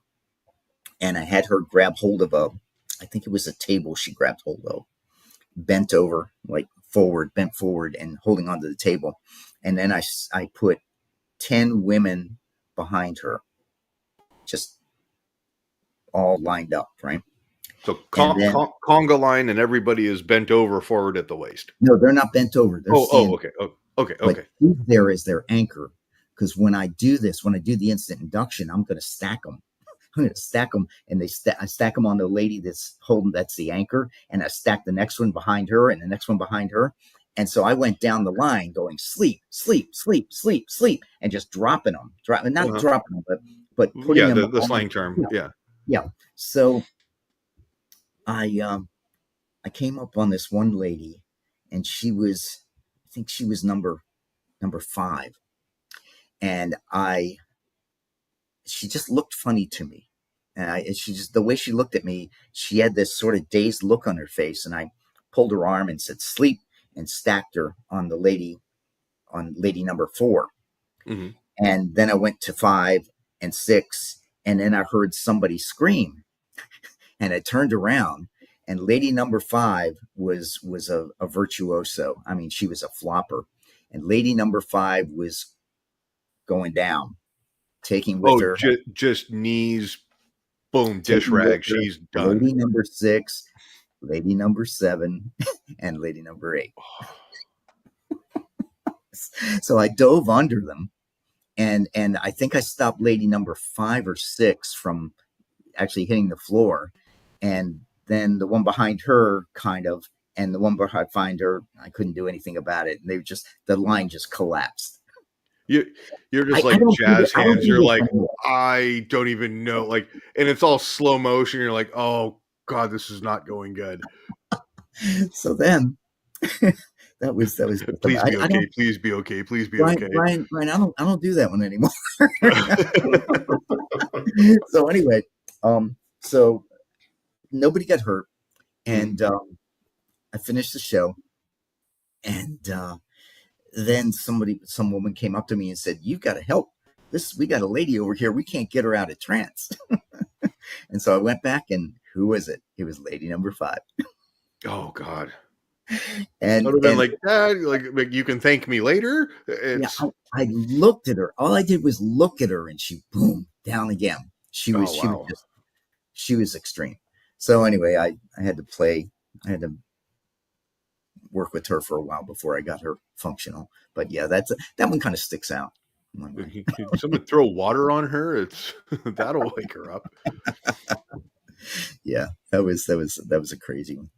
and I had her grab hold of I think it was a table she grabbed hold of, bent over, like bent forward and holding onto the table. And then I put 10 women behind her, just all lined up, right? So And then, conga line, and everybody is bent over forward at the waist. no, they're not bent over. They're standing. Okay. Okay. But he's there as their anchor. Because when I do the instant induction, I'm going to stack them. I'm going to stack them, and I stack them on the lady that's the anchor, and I stack the next one behind her, and the next one behind her. And so I went down the line going sleep, sleep, sleep, sleep, sleep, and just dropping them, not dropping them, but putting them. The slang term, yeah. So I came up on this one lady, and I think she was number 5, and she just looked funny to me. And she just, the way she looked at me, she had this sort of dazed look on her face. And I pulled her arm and said, sleep, and stacked her on lady number 4. Mm-hmm. And then I went to 5 and 6. And then I heard somebody scream, and I turned around, and lady number 5 was a virtuoso. I mean, she was a flopper. And lady number 5 was going down, taking with her just knees, boom, dish rag, she's done. Lady number 6, lady number 7, and lady number 8. So I dove under them, and I think I stopped lady number 5 or 6 from actually hitting the floor, and then the one behind her and the one behind her, I couldn't do anything about it, and the line just collapsed. You're just like jazz hands. You're like, I don't even know. Like, and it's all slow motion. You're like, oh God, this is not going good. So then That was Please be I okay. don't Please be okay. Please be Brian, okay. Brian, I don't do that one anymore. So anyway, so nobody got hurt, and I finished the show, and then some woman came up to me and said, "You've got to help. We got a lady over here. We can't get her out of trance." And so I went back, and who was it? It was lady number 5. Oh God. And I would have been like, like you can thank me later. It's I looked at her. All I did was look at her, and she boom down again. She was wow. she was extreme. So anyway, I had to work with her for a while before I got her functional. But yeah, that one kind of sticks out. Someone throw water on her. It's that'll wake her up. Yeah, that was a crazy one.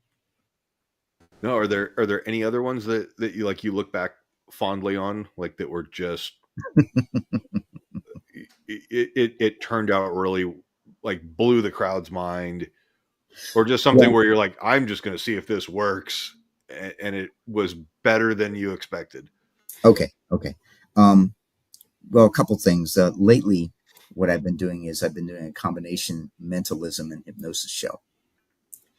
No, are there any other ones that you look back fondly on, like that were just it turned out really like blew the crowd's mind, or just something where you're like, I'm just going to see if this works, and it was better than you expected? Okay. Well, a couple things. Lately, what I've been doing is I've been doing a combination mentalism and hypnosis show.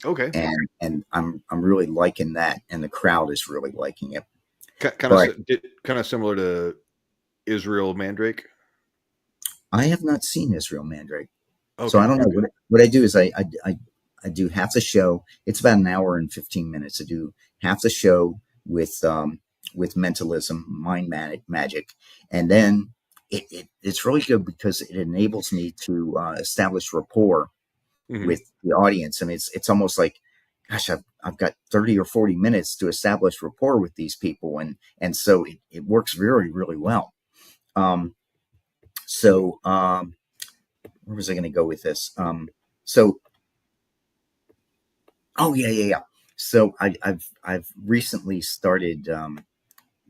Okay. And I'm really liking that, and the crowd is really liking it. Kind of similar to Israel Mandrake. I have not seen Israel Mandrake, okay. So I don't know. What I do is I do half the show. It's about an hour and 15 minutes. I do half the show with mentalism, mind magic, and then it's really good because it enables me to establish rapport with the audience. I mean, it's almost like, gosh, I've got 30 or 40 minutes to establish rapport with these people, and so it works really, really well. Where was I going to go with this? Oh yeah. So I've recently started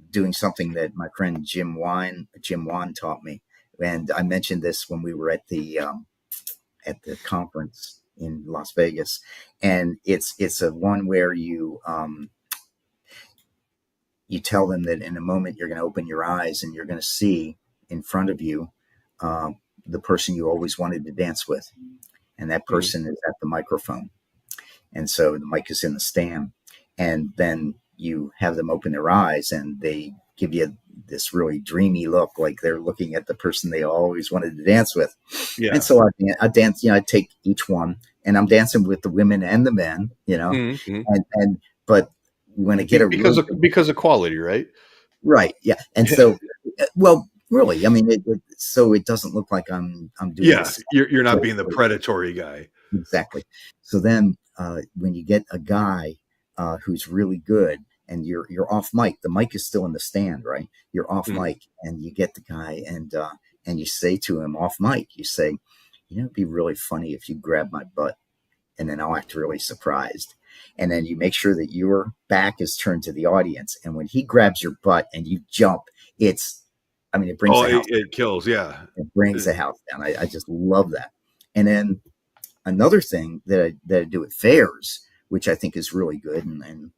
doing something that my friend Jim Wan taught me, and I mentioned this when we were at the conference in Las Vegas, and it's a one where you tell them that in a moment you're going to open your eyes and you're going to see in front of you the person you always wanted to dance with, and that person is at the microphone, and so the mic is in the stand, and then you have them open their eyes and they give you this really dreamy look, like they're looking at the person they always wanted to dance with. Yeah. And so I dance, I take each one, and I'm dancing with the women and the men, but when I get because of quality, right? Right. Yeah. And so, well, really, I mean, so it doesn't look like I'm doing. Yeah. You're not being the predatory guy. Exactly. So then, when you get a guy who's really good, and you're off mic, the mic is still in the stand, right? You're off mic, and you get the guy, and you say to him off mic, you say, it'd be really funny if you grab my butt, and then I'll act really surprised. And then you make sure that your back is turned to the audience. And when he grabs your butt and you jump, it brings the house down. It kills. Yeah. It brings the house down. I just love that. And then another thing that I do at fairs, which I think is really good, and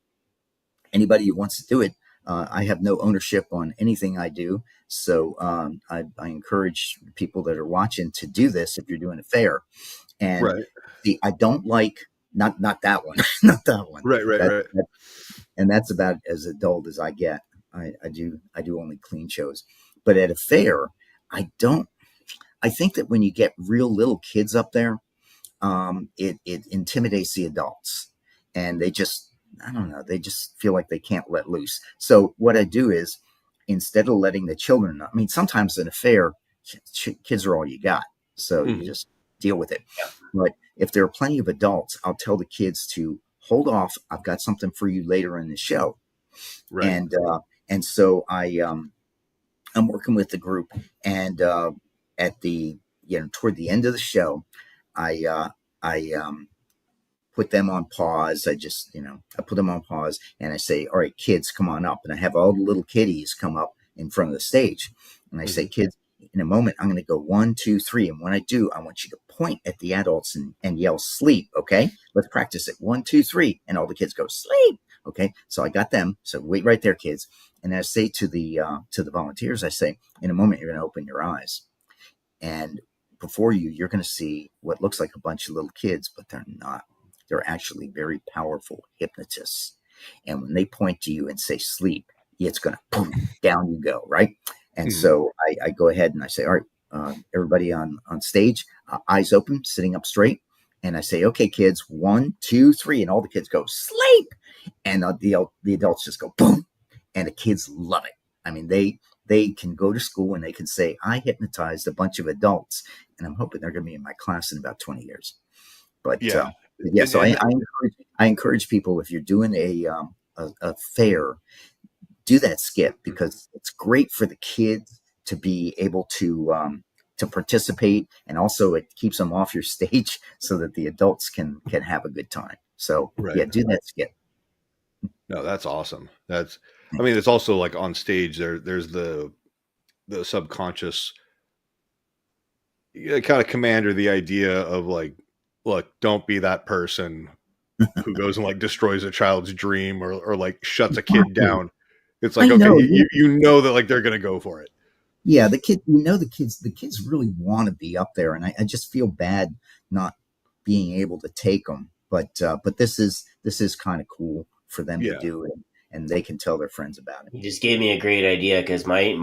anybody who wants to do it, I have no ownership on anything I do. So I encourage people that are watching to do this if you're doing a fair. And I don't like, not that one, not that one. Right. And that's about as adult as I get. I do only clean shows. But at a fair, I think that when you get real little kids up there, it intimidates the adults, and they just, I don't know, they just feel like they can't let loose. So what I do is, instead of letting the children, sometimes in a fair, kids are all you got. So you just deal with it. Yeah. But if there are plenty of adults, I'll tell the kids to hold off. I've got something for you later in the show. Right. And so I'm working with the group, and at the, toward the end of the show, I put them on pause. I put them on pause, and I say, all right, kids, come on up. And I have all the little kiddies come up in front of the stage. And I say, kids, in a moment, I'm going to go 1, 2, 3. And when I do, I want you to point at the adults and yell sleep. Okay, let's practice it. 1, 2, 3. And all the kids go sleep. Okay, so I got them. So wait right there, kids. And I say to the volunteers, I say, in a moment, you're going to open your eyes, and before you're going to see what looks like a bunch of little kids, but they're not. They're actually very powerful hypnotists. And when they point to you and say sleep, it's going to boom, down you go, right? And so I go ahead and I say, all right, everybody on stage, eyes open, sitting up straight. And I say, okay, kids, 1, 2, 3. And all the kids go, sleep. And the adults just go, boom. And the kids love it. I mean, they can go to school and they can say, I hypnotized a bunch of adults. And I'm hoping they're going to be in my class in about 20 years. But Yeah. So I encourage people, if you're doing a fair, do that skit, because it's great for the kids to be able to participate, and also it keeps them off your stage so that the adults can have a good time. So Right. do that skit. No, that's awesome. I mean, it's also like on stage there's the subconscious kind of command, or the idea of like, look, don't be that person who goes and like destroys a child's dream, or like shuts a kid down. It's like, okay, you know that like they're going to go for it. Yeah, the kids really want to be up there, and I just feel bad not being able to take them. But this is kind of cool for them to do, and they can tell their friends about it. You just gave me a great idea, because my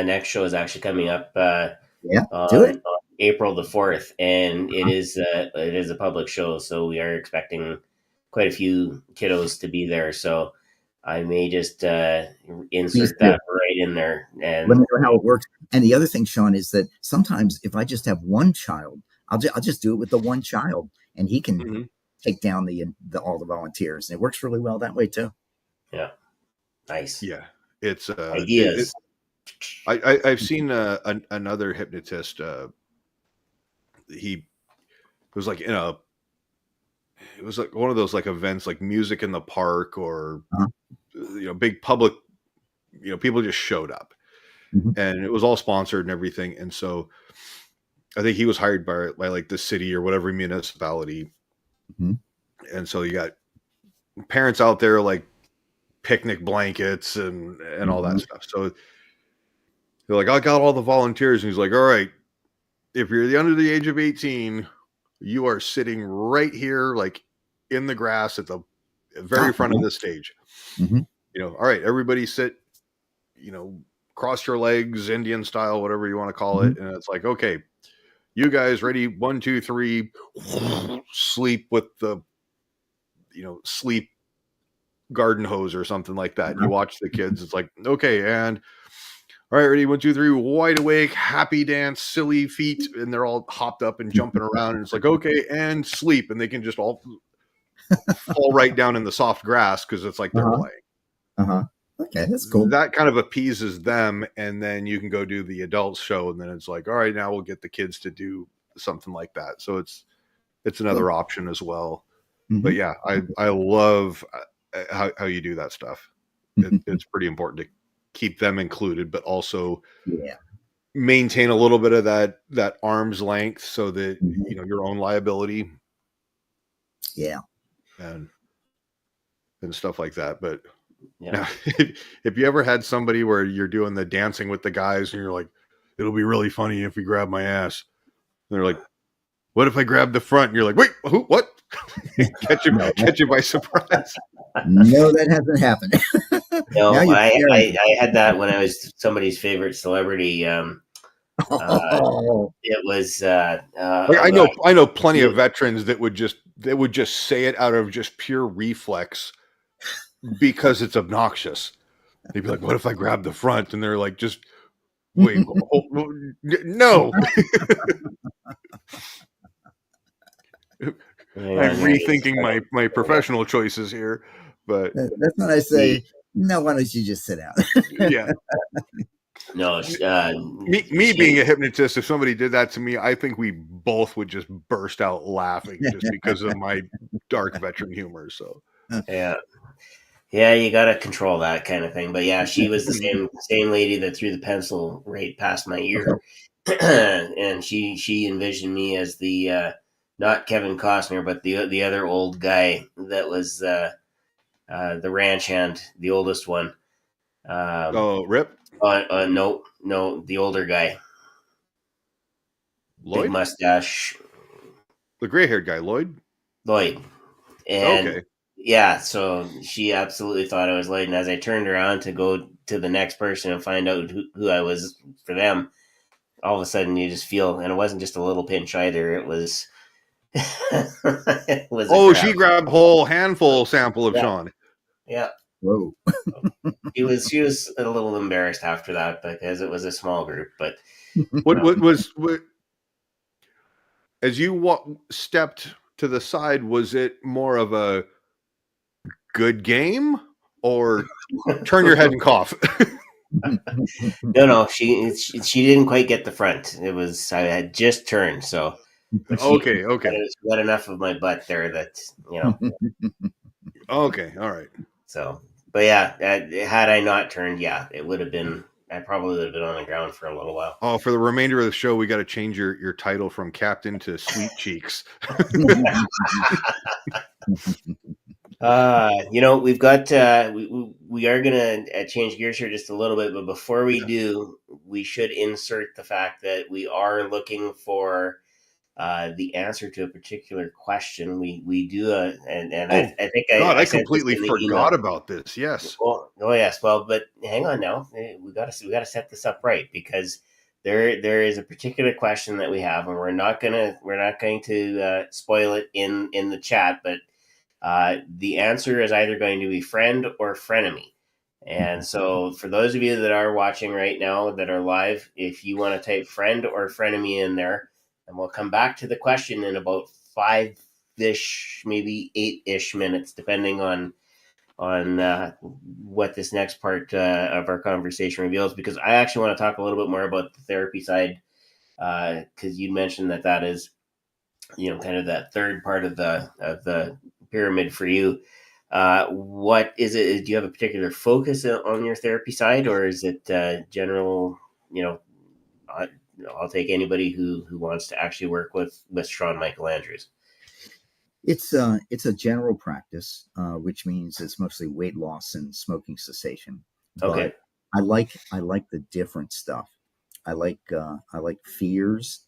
next show is actually coming up on April the 4th, and it is a public show, so we are expecting quite a few kiddos to be there. So I may just insert that right in there. And let me know how it works. And the other thing, Shawn, is that sometimes if I just have one child, I'll just do it with the one child, and he can take down all the volunteers. And it works really well that way too. Yeah, nice. Yeah, it's ideas. I've seen another hypnotist. He was like it was like one of those like events, like music in the park, or big public, people just showed up, and it was all sponsored and everything. And so I think he was hired by like the city or whatever municipality. And so you got parents out there, like picnic blankets and all that stuff. So they're like, I got all the volunteers. And he's like, all right, if you're under the age of 18, you are sitting right here, like in the grass at the very front of the stage. All right, everybody sit, cross your legs, Indian style, whatever you want to call it. And it's like, okay, you guys ready? 1, 2, 3, sleep with the, sleep garden hose or something like that. And you watch the kids. It's like, okay, and all right, ready? 1, 2, 3, wide awake, happy dance, silly feet, and they're all hopped up and jumping around. And it's like, okay, and sleep, and they can just all fall right down in the soft grass because it's like they're playing. Okay, that's cool. That kind of appeases them, and then you can go do the adult show, and then it's like, all right, now we'll get the kids to do something like that. So it's another option as well. But yeah, I love how you do that stuff. It's pretty important to keep them included, but also maintain a little bit of that arm's length, so that your own liability and stuff like that. But now, if you ever had somebody where you're doing the dancing with the guys and you're like, it'll be really funny if you grab my ass, and they're like, what if I grab the front? And you're like, wait, who, what? catch you by surprise. No, that hasn't happened. No, I had that when I was somebody's favorite celebrity. It was I know plenty of veterans that would just say it out of just pure reflex because it's obnoxious. They'd be like, what if I grab the front? And they're like, just wait, no. I'm rethinking my professional choices here, but that's when I say, no, why don't you just sit down? Yeah. No, me being a hypnotist, if somebody did that to me, I think we both would just burst out laughing just because of my dark veteran humor. So yeah, you got to control that kind of thing. But yeah, she was the same lady that threw the pencil right past my ear, and she envisioned me as the not Kevin Costner, but the other old guy that was the ranch hand, the oldest one. Rip No, the older guy, big Lloyd, mustache, the gray-haired guy, Lloyd. Lloyd. And Okay. yeah, so she absolutely thought I was Lloyd. And as I turned around to go to the next person and find out who I was for them, all of a sudden you just feel, and it wasn't just a little pinch either. It was, it was a Oh, grab. she grabbed a whole handful sample of Yeah, Shawn. yeah. Whoa. She was a little embarrassed after that because it was a small group, but What as you stepped to the side, was it more of a good game or turn your head and cough? no, she didn't quite get the front. It was I had just turned, so but Okay. she got enough of my butt there that you know. Okay. All right. So, but yeah, had I not turned, yeah, it would have been. I probably would have been on the ground for a little while. Oh, for the remainder of the show, we got to change your title from Captain to Sweet Cheeks. We've got we are gonna change gears here just a little bit, but before we do, we should insert the fact that we are looking for the answer to a particular question. We do I think God, I sent this completely in the forgot email. about this. Yes. Oh yes. Well, but hang on now. We gotta set this up right because there is a particular question that we have, and we're not going to spoil it in the chat, but the answer is either going to be friend or frenemy. And so, for those of you that are watching right now that are live, if you want to type friend or frenemy in there, and we'll come back to the question in about 5-ish, maybe 8-ish minutes, depending on what this next part of our conversation reveals. Because I actually want to talk a little bit more about the therapy side, because you mentioned that is kind of that third part of the pyramid for you. What is it? Do you have a particular focus on your therapy side, or is it general? I, I'll take anybody who wants to actually work with Shawn Michael Andrews. It's a general practice, which means it's mostly weight loss and smoking cessation. Okay. But I like the different stuff. I like fears,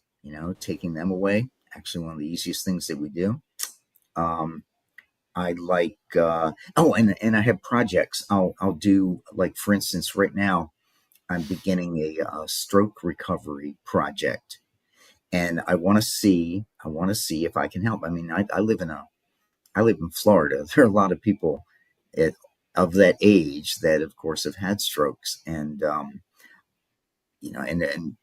taking them away. Actually, one of the easiest things that we do. Um, I like and I have projects. I'll do, like, for instance, right now I'm beginning a stroke recovery project, and I want to see if I can help. I mean, I live in Florida. There are a lot of people at, of that age that, of course, have had strokes, and and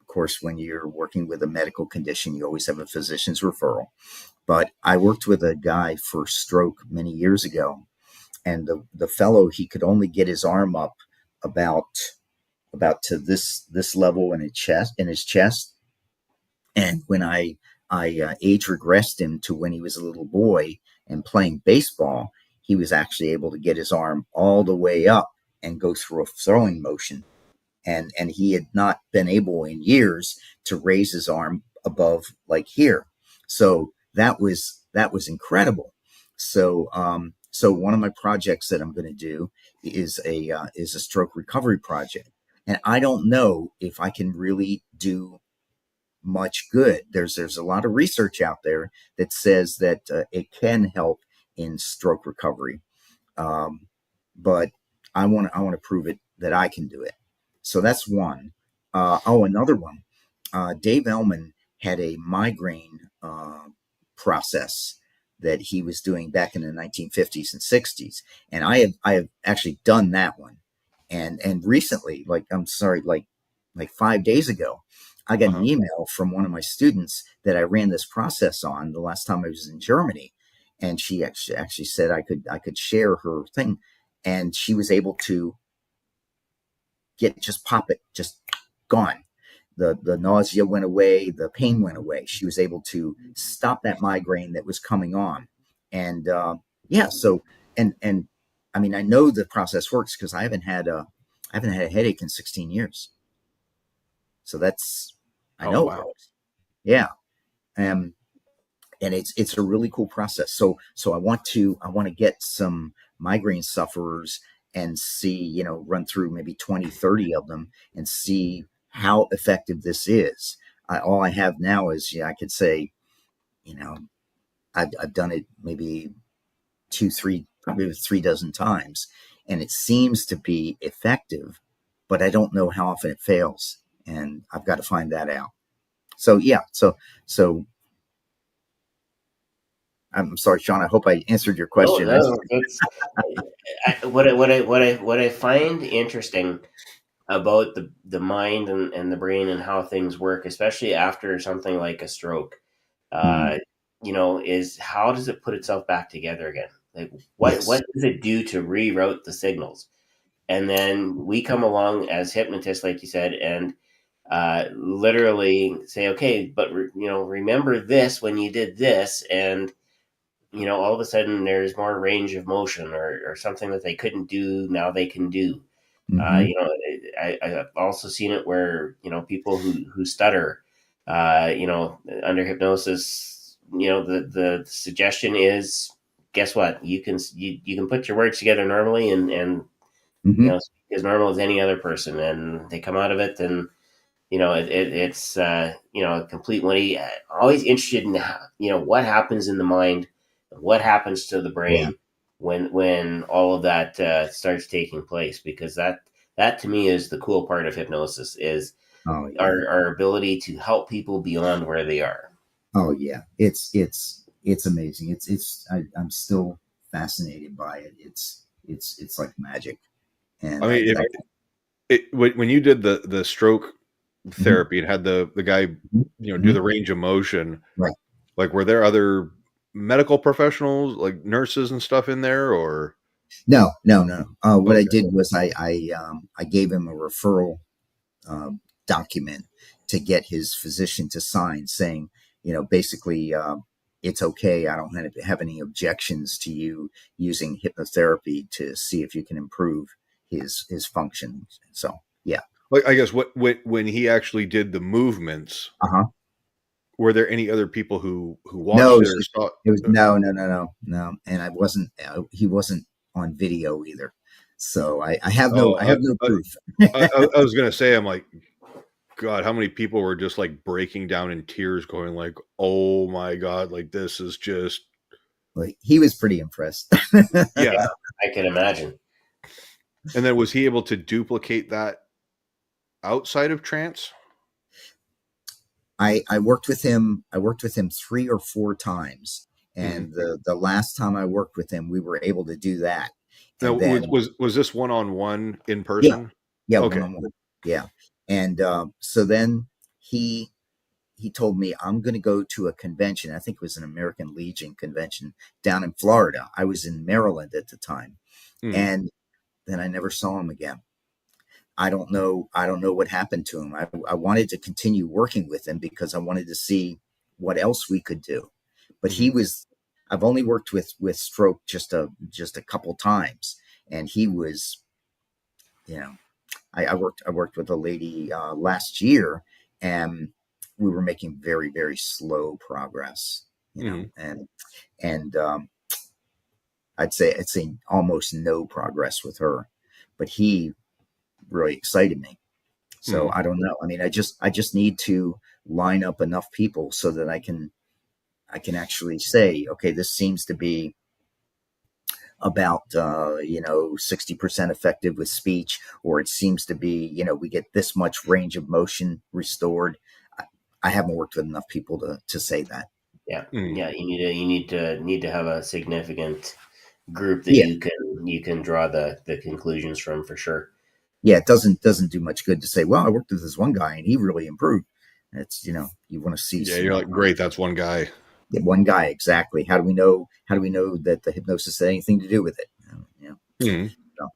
of course, when you're working with a medical condition, you always have a physician's referral. But I worked with a guy for stroke many years ago, and the fellow, he could only get his arm up about to this level in his chest. And when I age regressed him to when he was a little boy and playing baseball, he was actually able to get his arm all the way up and go through a throwing motion. And he had not been able in years to raise his arm above, like, here. So that was incredible. So one of my projects that I'm going to do is a stroke recovery project, and I don't know if I can really do much good. There's a lot of research out there that says that it can help in stroke recovery, um, but I want to prove it that I can do it. So that's one. Another one. Dave Ellman had a migraine process that he was doing back in the 1950s and 60s, and I have actually done that one. And recently, like 5 days ago, I got an email from one of my students that I ran this process on the last time I was in Germany, and she actually said I could share her thing, and she was able to pop it, just gone. The nausea went away, the pain went away. She was able to stop that migraine that was coming on, and yeah. So and I mean, I know the process works because I haven't had a headache in 16 years. So I Oh, know it wow. works. Yeah. Um, and it's a really cool process. So I want to get some migraine sufferers and see, run through maybe 20, 30 of them and see how effective this is. All I have now is, I could say, I've done it maybe 2, 3, probably 3 dozen times, and it seems to be effective, but I don't know how often it fails, and I've got to find that out. So yeah, so I'm sorry, Shawn. I hope I answered your question. No, it's what I find interesting about the mind and the brain and how things work, especially after something like a stroke, Mm, is how does it put itself back together again? Like yes. what does it do to reroute the signals? And then we come along as hypnotists, like you said, and literally say, okay, but remember this when you did this, and all of a sudden there's more range of motion or something that they couldn't do now they can do. Hmm. I've also seen it where people who stutter, under hypnosis, the suggestion is, guess what? You can put your words together normally and Hmm. speak as normal as any other person, and they come out of it, and it's a complete 180. Always interested in what happens in the mind, what happens to the Yeah. brain when all of that starts taking place, because that to me is the cool part of hypnosis, is Oh yeah. our ability to help people beyond where they are. Oh yeah. It's amazing. I'm still fascinated by it. It's like magic, I and mean, when you did the stroke mhm, therapy and had the guy, mhm, do mhm, the range of motion, right. like were there other medical professionals like nurses and stuff in there, or No, no, no. What I okay, did was I gave him a referral um, document to get his physician to sign, saying, basically, it's okay. I don't have any objections to you using hypnotherapy to see if you can improve his function. So yeah. like I guess when he actually did the movements, Uh huh. were there any other people who No, watched it or saw? it was no, no, no, no, no, and I wasn't. He wasn't on video either, so I have no Oh, I have no proof. I was gonna say, I'm like, God, how many people were just like breaking down in tears, going like, "Oh my God, like this is just." Like, he was pretty impressed. Yeah. Yeah, I can imagine. And then was he able to duplicate that outside of trance? I worked with him. I worked with him 3 or 4 times, Mhm. and the last time I worked with him, we were able to do that. Now, And then was this one on one in yeah, person? yeah, one Okay. on one, yeah. And so then he he told me, I'm going to go to a convention. I think it was an American Legion convention down in Florida. I was in Maryland at the time, Mhm. and then I never saw him again. I don't know. I don't know what happened to him. I wanted to continue working with him because I wanted to see what else we could do. But he Mhm. was. I've only worked with stroke just a couple times, and he was. You know, I worked with a lady last year, and we were making very very slow progress. Mhm. And I'd say almost no progress with her, but he really excited me. So Mhm. I don't know. I mean, I just need to line up enough people so that I can actually say, okay, this seems to be about 60% effective with speech, or it seems to be, we get this much range of motion restored. I, I haven't worked with enough people to say that. Yeah, Mhm. yeah. You need to have a significant group that Yeah, you can draw the conclusions from, for sure. yeah. It doesn't do much good to say, well, I worked with this one guy and he really improved. It's you want to see Yeah, some you're like, great, that's one guy. one guy exactly. How do we know? How do we know that the hypnosis had anything to do with it? Mhm. So,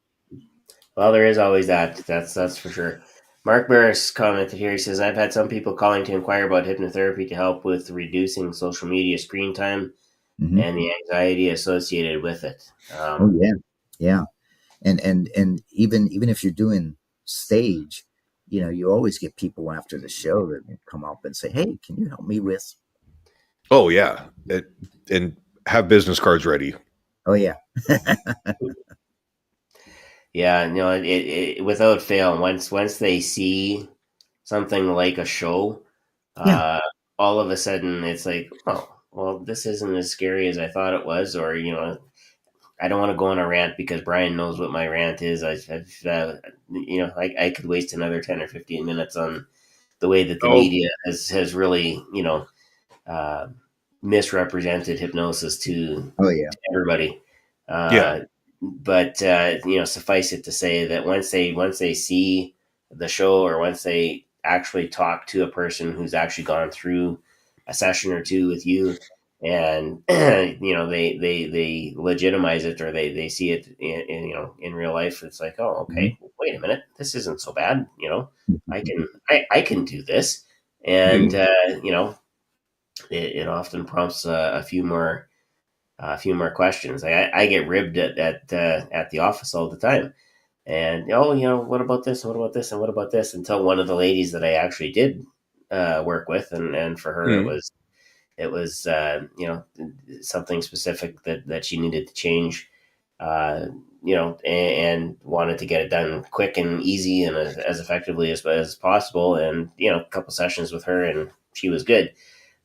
Well, there is always that. That's for sure. Mark Barris commented here. He says, "I've had some people calling to inquire about hypnotherapy to help with reducing social media screen time mhm. and the anxiety associated with it." Oh yeah, yeah. And even if you're doing stage, you always get people after the show that come up and say, "Hey, can you help me with?" Oh yeah, and have business cards ready. Oh yeah. Yeah, without fail, once they see something like a show, Yeah. uh, all of a sudden it's like, oh, well, this isn't as scary as I thought it was, or I don't want to go on a rant because Brian knows what my rant is. I could waste another 10 or 15 minutes on the way that the Oh, media has really, uh, misrepresented hypnosis to Oh yeah. everybody. yeah. But suffice it to say that once they see the show, or once they actually talk to a person who's actually gone through a session or two with you, and they legitimize it, or they see it in real life, it's like, oh, Mhm. okay, wait a minute, this isn't so bad. I can do this, and Mhm. it often prompts a few more questions. I get ribbed at the office all the time, and what about this? What about this? And what about this? Until one of the ladies that I actually did work with, and for her Mhm. it was something specific that she needed to change, and wanted to get it done quick and easy and as effectively as possible. And a couple sessions with her, and she was good.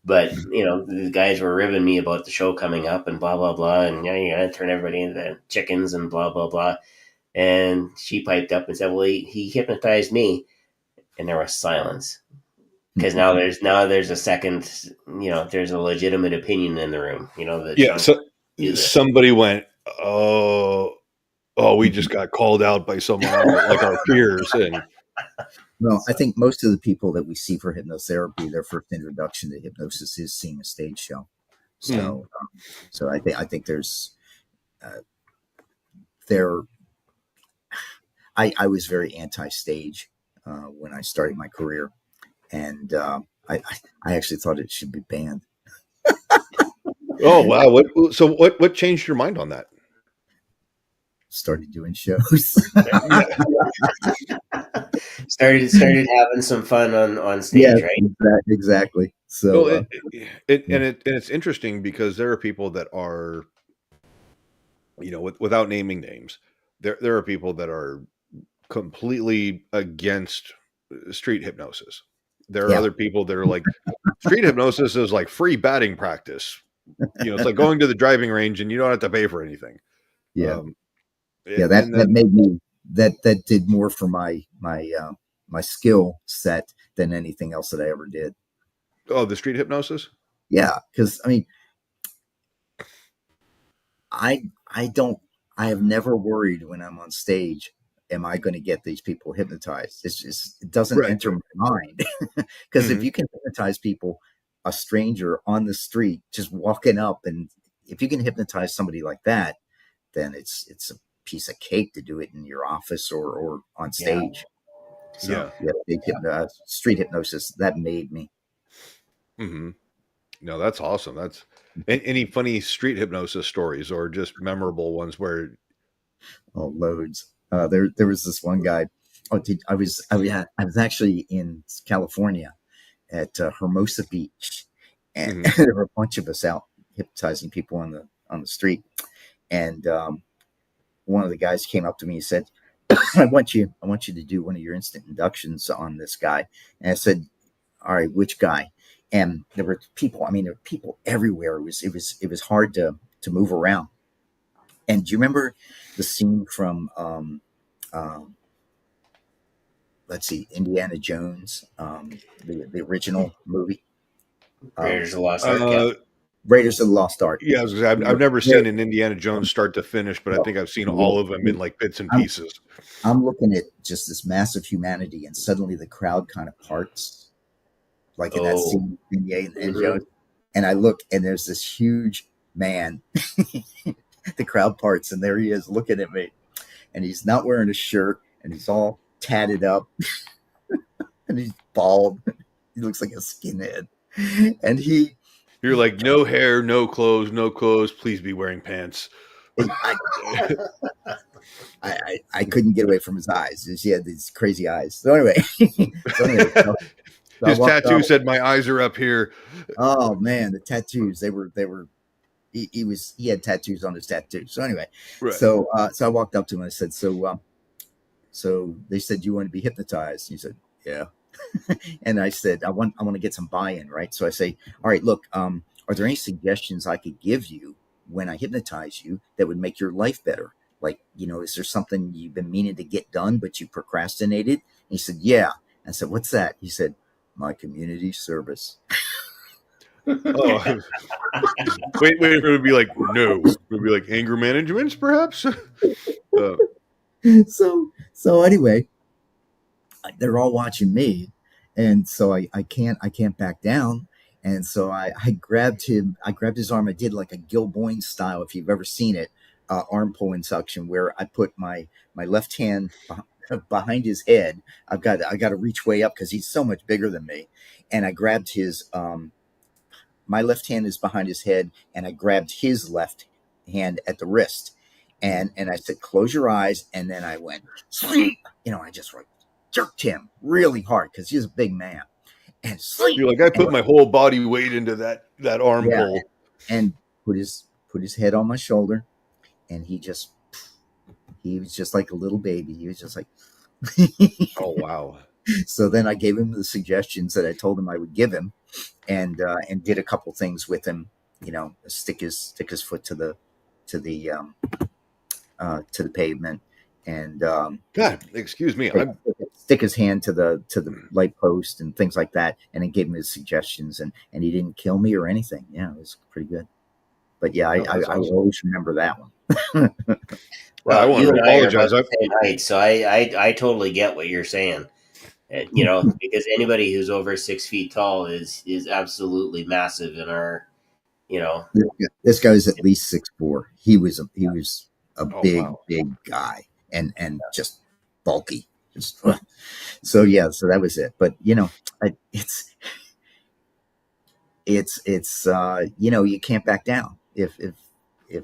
But the guys were ribbing me about the show coming up and blah blah blah, and you're gonna turn everybody into chickens and blah blah blah. And she piped up and said, "Well, he hypnotized me," and there was silence because now there's a second, there's a legitimate opinion in the room, that Yeah. Sean So do this. somebody went, oh, we just got called out by someone like our peers, and Well, I So, think most of the people that we see for hypnotherapy, their first introduction to hypnosis is seeing a stage show. mm, So, so I think there's uh, there. I was very anti-stage when I started my career, and I actually thought it should be banned. oh wow, what changed your mind on that? Started doing shows. Yeah. started having some fun on Yes, stage, right? exactly. Well, So, yeah, it's interesting because there are people that are, without naming names, there are people that are completely against street hypnosis. There are yeah, other people that are like, street hypnosis is like free batting practice. It's like going to the driving range and you don't have to pay for anything. yeah, Um, yeah. That and that then, made me that did more for my skill set than anything else that I ever did. oh, the street hypnosis. Yeah, because I mean, I don't I have never worried when I'm on stage. Am I going to get these people hypnotized? It's just it doesn't Right. enter my mind because if Hmm. you can hypnotize people, a stranger on the street just walking up, and if you can hypnotize somebody like that, then it's a piece of cake to do it in your office or on Yeah, stage. So Yeah. yeah, street hypnosis that made me. Hmm. No, that's awesome. That's any funny street hypnosis stories or just memorable ones where, Oh, loads. There was this one guy. Oh, I was actually in California at Hermosa Beach, and mhm, there were a bunch of us out hypnotizing people on the street. And one of the guys came up to me and said, I want you to do one of your instant inductions on this guy." And I said, "All right, which guy?" And there were people. I mean, there were people everywhere. It was hard to move around. And do you remember the scene from um, let's see, Indiana Jones, the original movie, um, Raiders of the Lost Ark. Yeah, uh, Raiders of the Lost Ark. yeah, I've never There, seen an Indiana Jones start to finish, but I think I've seen all well, of them in like bits and I'm pieces. I'm looking at just this massive humanity, and suddenly the crowd kind of parts, like in that oh, scene in Indiana hmm, Jones. And I look, and there's this huge man. The crowd parts, and there he is looking at me, and he's not wearing a shirt, and he's all tatted up, and he's bald. He looks like a skinhead, and he You're like, no hair, no clothes, no clothes. Please be wearing pants. I, I couldn't get away from his eyes. He had these crazy eyes. So anyway, so I His walked tattoo up. said, "My eyes are up here." Oh man, the tattoos, they were he had tattoos on his tattoos. So anyway, Right. so I walked up to him and I said, so they said you want to be hypnotized. He said, yeah. And I said, I want to get some buy-in, right? So I say, all right, look, are there any suggestions I could give you when I hypnotize you that would make your life better? Like, is there something you've been meaning to get done, but you procrastinated? And he said, yeah. I said, what's that? He said, my community service. Oh, wait, it would be like, no. It would be like anger management, perhaps? So anyway, they're all watching me. And so I can't back down. And so I grabbed his arm. I did like a Gil Boyne style, if you've ever seen it, arm pulling suction, where I put my left hand behind his head. I got to reach way up because he's so much bigger than me. And I grabbed his, my left hand is behind his head, and I grabbed his left hand at the wrist. And I said, close your eyes. And then I went, sleep. I just jerked him really hard because he's a big man. And sleep. You're like, I put my whole body weight into that arm pull. And put his head on my shoulder. And he was just like a little baby. He was just like, oh, wow. So then I gave him the suggestions that I told him I would give him, and did a couple things with him. Stick his foot to the pavement, and God, excuse me, stick his hand to the light post and things like that, and then gave him his suggestions, and he didn't kill me or anything. Yeah, it was pretty good. But yeah, I will always remember that one. Well, I want to apologize. Height, so I totally get what you're saying. Because anybody who's over 6 feet tall is absolutely massive in our, This guy was at least 6'4". He was a big guy and just bulky. So yeah, so that was it. But it's you can't back down if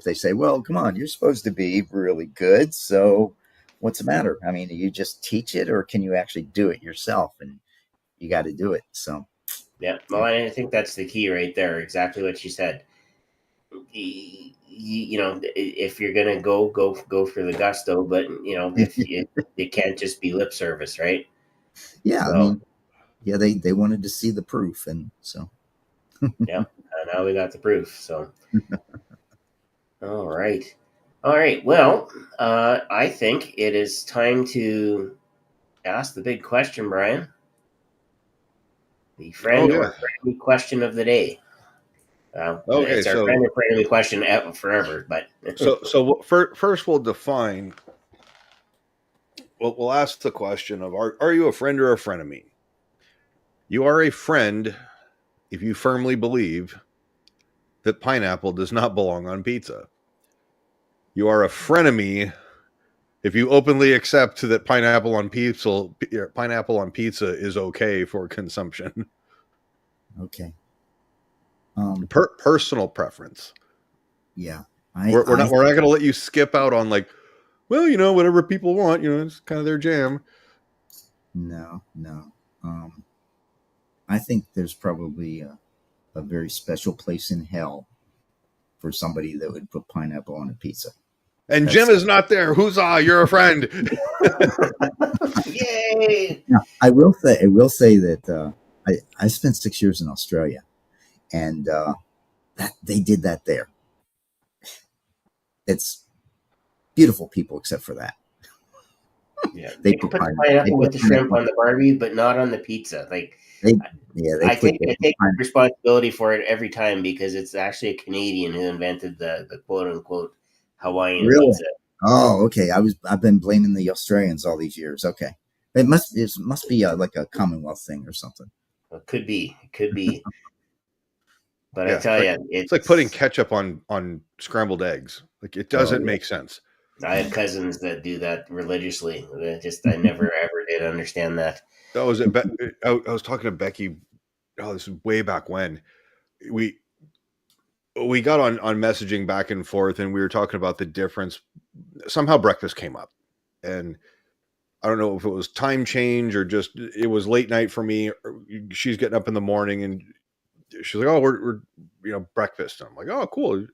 they say, well, come on, you're supposed to be really good, so what's the matter? I mean, you just teach it, or can you actually do it yourself? And you got to do it. So yeah. Well, I think that's the key right there. Exactly what you said. If you're gonna go for the gusto, but if it can't just be lip service, right? Yeah, so, I mean, yeah, they wanted to see the proof, and so yeah, now we got the proof. So all right. Well, I think it is time to ask the big question, Brian. The friend or frenemy question of the day. Okay, it's our friend or frenemy question forever. But so first we'll define. We'll ask the question of are you a friend or a frenemy? You are a friend if you firmly believe that pineapple does not belong on pizza. You are a frenemy if you openly accept that pineapple on pizza is okay for consumption. Okay. Personal preference. Yeah. We're not going to let you skip out on like, well, whatever people want, it's kind of their jam. No. I think there's probably a very special place in hell for somebody that would put pineapple on a pizza. And Jim is not there. Huzzah, you're a friend. Yay! Now, I will say that I spent 6 years in Australia, and that they did that there. It's beautiful people, except for that. Yeah, they put the pineapple with the shrimp on the Barbie, but not on the pizza. Like, I take responsibility for it every time because it's actually a Canadian who invented the quote unquote Hawaiian pizza. Oh, okay. I've been blaming the Australians all these years. Okay, it must be like a Commonwealth thing or something. It could be. But I tell you, it's like putting ketchup on scrambled eggs. Like, it doesn't make sense. I have cousins that do that religiously. I never ever did understand that. That was I was talking to Becky. Oh, this is way back when we got on messaging back and forth, and we were talking about the difference. Somehow breakfast came up, and I don't know if it was time change or just it was late night for me. She's getting up in the morning, and she's like, "Oh, we're breakfast." And I'm like, "Oh, cool."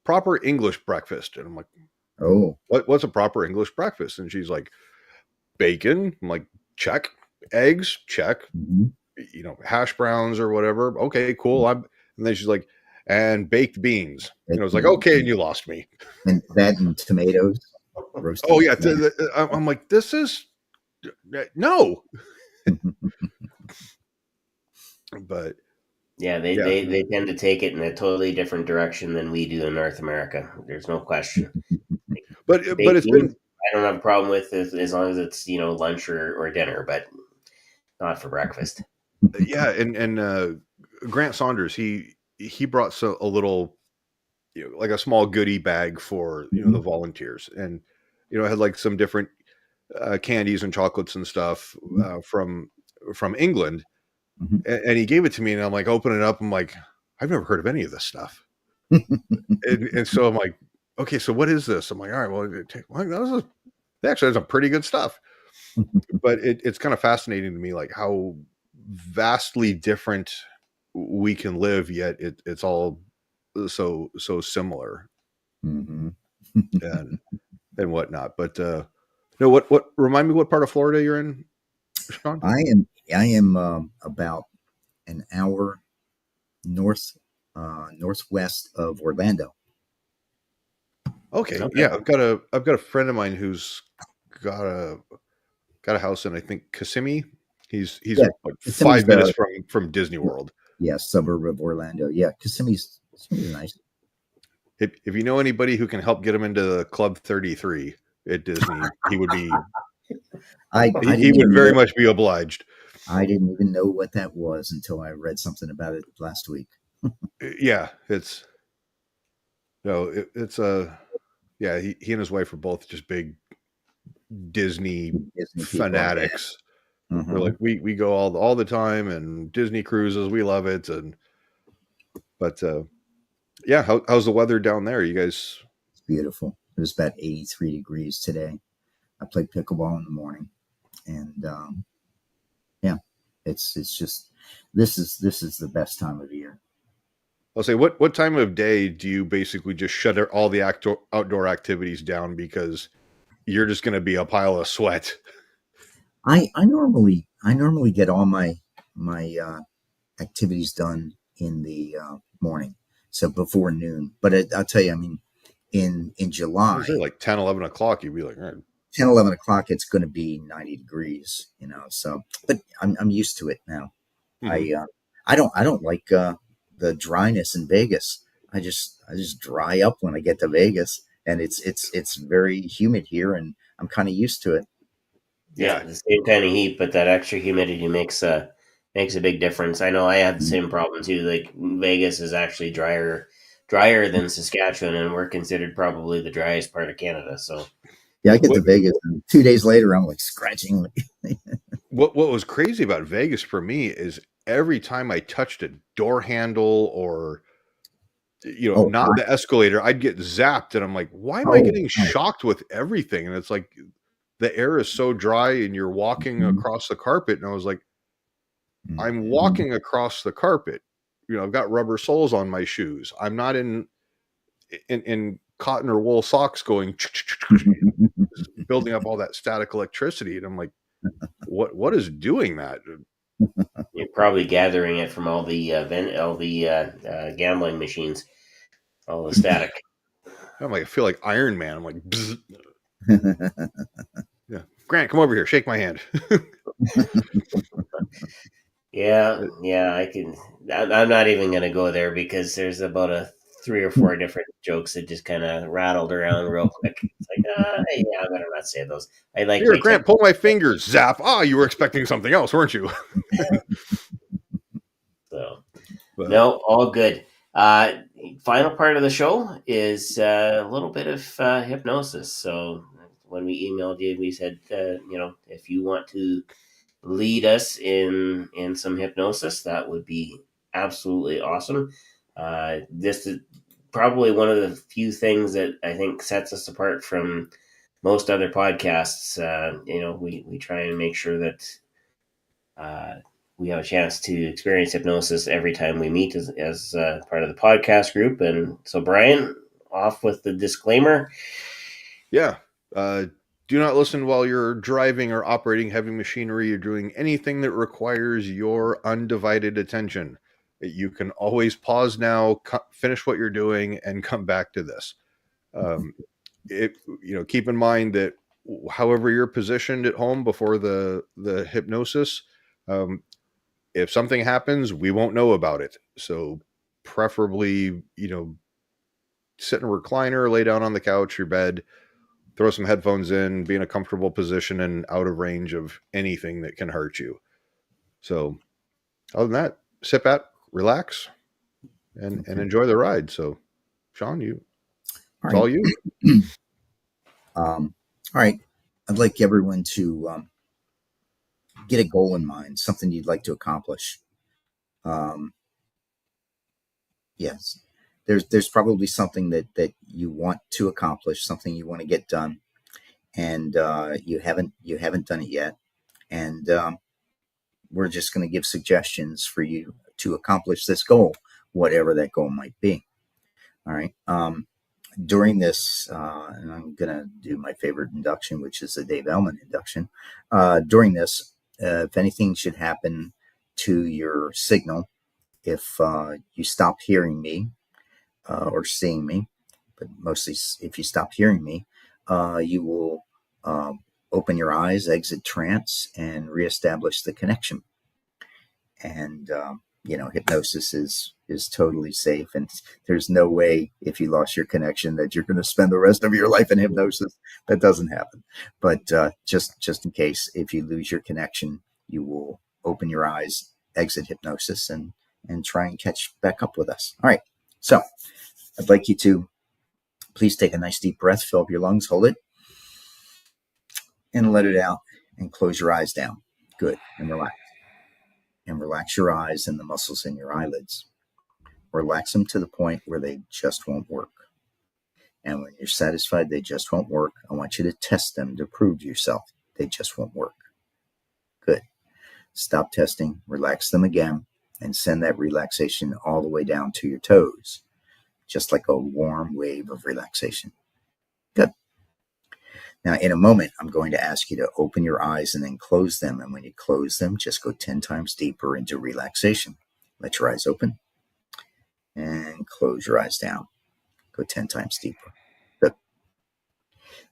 proper English breakfast. And I'm like, Oh. what's a proper English breakfast? And she's like, bacon. I'm like, check. Eggs, check. Mhm. You know, hash browns or whatever. Okay, cool. And then she's like, and baked beans. And I was like, okay, and you lost me. And that and tomatoes. Roasted Oh yeah, tomatoes. I'm like, this is no. But yeah, they tend to take it in a totally different direction than we do in North America. There's no question. but Baked it's beans, been, I don't have a problem with as long as it's lunch or dinner, but not for breakfast. yeah, and Grant Saunders, he brought a little, you know, like a small goodie bag for, you know, the volunteers, and you know, it had like some different candies and chocolates and stuff from England, Mhm. and he gave it to me, and I'm like, open it up, I'm like, I've never heard of any of this stuff, and so I'm like, okay, so what is this? I'm like, all right, well, they actually have some pretty good stuff, but it's kind of fascinating to me, like how vastly different we can live, yet it's all so similar Mhm. and whatnot. But no, what remind me what part of Florida you're in, Shawn? I am about an hour northwest of Orlando. Okay, Okay. yeah, I've got a friend of mine who's got a house in, I think, Kissimmee. He's Yeah, like Kissimmee's 5 minutes from Disney World. suburb of Orlando. Yeah, Kissimmee's nice. If you know anybody who can help get him into Club 33 at Disney, he would be I he didn't would even very know, much be obliged. I didn't even know what that was until I read something about it last week. Yeah, it's no, it's a yeah. He and his wife are both just big Disney Disney people, yeah. fanatics. We're Uh-huh. like, we go all the time, and Disney cruises, we love it. And but yeah, how's the weather down there? You guys? It's beautiful. It was about 83 degrees today. I played pickleball in the morning, and yeah, it's just this is the best time of year. I'll say, what time of day do you basically just shut all the outdoor activities down because you're just going to be a pile of sweat? I normally get all my activities done in the morning, so before noon. But I'll tell you, I mean, in I say July, like 10, 11 o'clock, you'd be like, all right. 10, 11 o'clock, it's going to be 90 degrees, so, but I'm used to it now. Mhm. I don't like the dryness in Vegas. I just dry up when I get to Vegas, and it's very humid here, and I'm kind of used to it. Yeah, Yeah, the same kind of heat, but that extra humidity makes a big difference. I know I have the same problem too. Like Vegas is actually drier than Saskatchewan, and we're considered probably the driest part of Canada. So Yeah, I get to what Vegas, and 2 days later, I'm like scratching. what was crazy about Vegas for me is every time I touched a door handle or, you know, Oh, not hot. the escalator, I'd get zapped, and I'm like, why am I Oh, getting oh. shocked with everything? And it's like the air is so dry, and you're walking Mhm, across the carpet, and I was like, I'm mhm. walking across the carpet. You know, I've got rubber soles on my shoes. I'm not in cotton or wool socks going building up all that static electricity, and I'm like, what is doing that? you're probably gathering it from all the gambling machines, all the static. I'm like, I feel like Iron Man. I'm like, bzz. Yeah, Grant, come over here, shake my hand. Yeah, yeah, I can. I'm not even going to go there because there's about a three or four different jokes that just kind of rattled around real quick. It's like, yeah, I better not say those. I like Here, my temper. Grant, pull my fingers. Zap. Ah, you were expecting something else, weren't you? So But no, all good. Final part of the show is a little bit of hypnosis. So when we emailed you, we said, if you want to lead us in some hypnosis, that would be absolutely awesome. This is probably one of the few things that I think sets us apart from most other podcasts. We try and make sure that uh, we have a chance to experience hypnosis every time we meet as part of the podcast group. And so, Brian, off with the disclaimer. Yeah. Do not listen while you're driving or operating heavy machinery or doing anything that requires your undivided attention. You can always pause now, finish what you're doing, and come back to this. Keep in mind that however you're positioned at home before the hypnosis, if something happens, we won't know about it. So preferably, sit in a recliner, lay down on the couch, your bed, throw some headphones in, be in a comfortable position and out of range of anything that can hurt you. So other than that, sit back, relax, and enjoy the ride. So Shawn, it's all you. All right. I'd like everyone to get a goal in mind, something you'd like to accomplish. Yes, there's probably something that you want to accomplish, something you want to get done, and you haven't done it yet. And we're just going to give suggestions for you to accomplish this goal, whatever that goal might be. All right. During this, and I'm going to do my favorite induction, which is the Dave Ellman induction. During this, if anything should happen to your signal, if you stop hearing me or seeing me, but mostly if you stop hearing me, you will open your eyes, exit trance, and reestablish the connection. And hypnosis is totally safe, and there's no way if you lost your connection that you're going to spend the rest of your life in hypnosis. That doesn't happen. But just in case, if you lose your connection, you will open your eyes, exit hypnosis, and try and catch back up with us. All right. So I'd like you to please take a nice deep breath, fill up your lungs, hold it, and let it out, and close your eyes down. Good. And relax. And relax your eyes and the muscles in your eyelids. Relax them to the point where they just won't work. And when you're satisfied they just won't work, I want you to test them to prove to yourself they just won't work. Good. Stop testing, relax them again, and send that relaxation all the way down to your toes, just like a warm wave of relaxation. Good. Now, in a moment, I'm going to ask you to open your eyes and then close them. And when you close them, just go 10 times deeper into relaxation. Let your eyes open and close your eyes down. Go 10 times deeper. Good.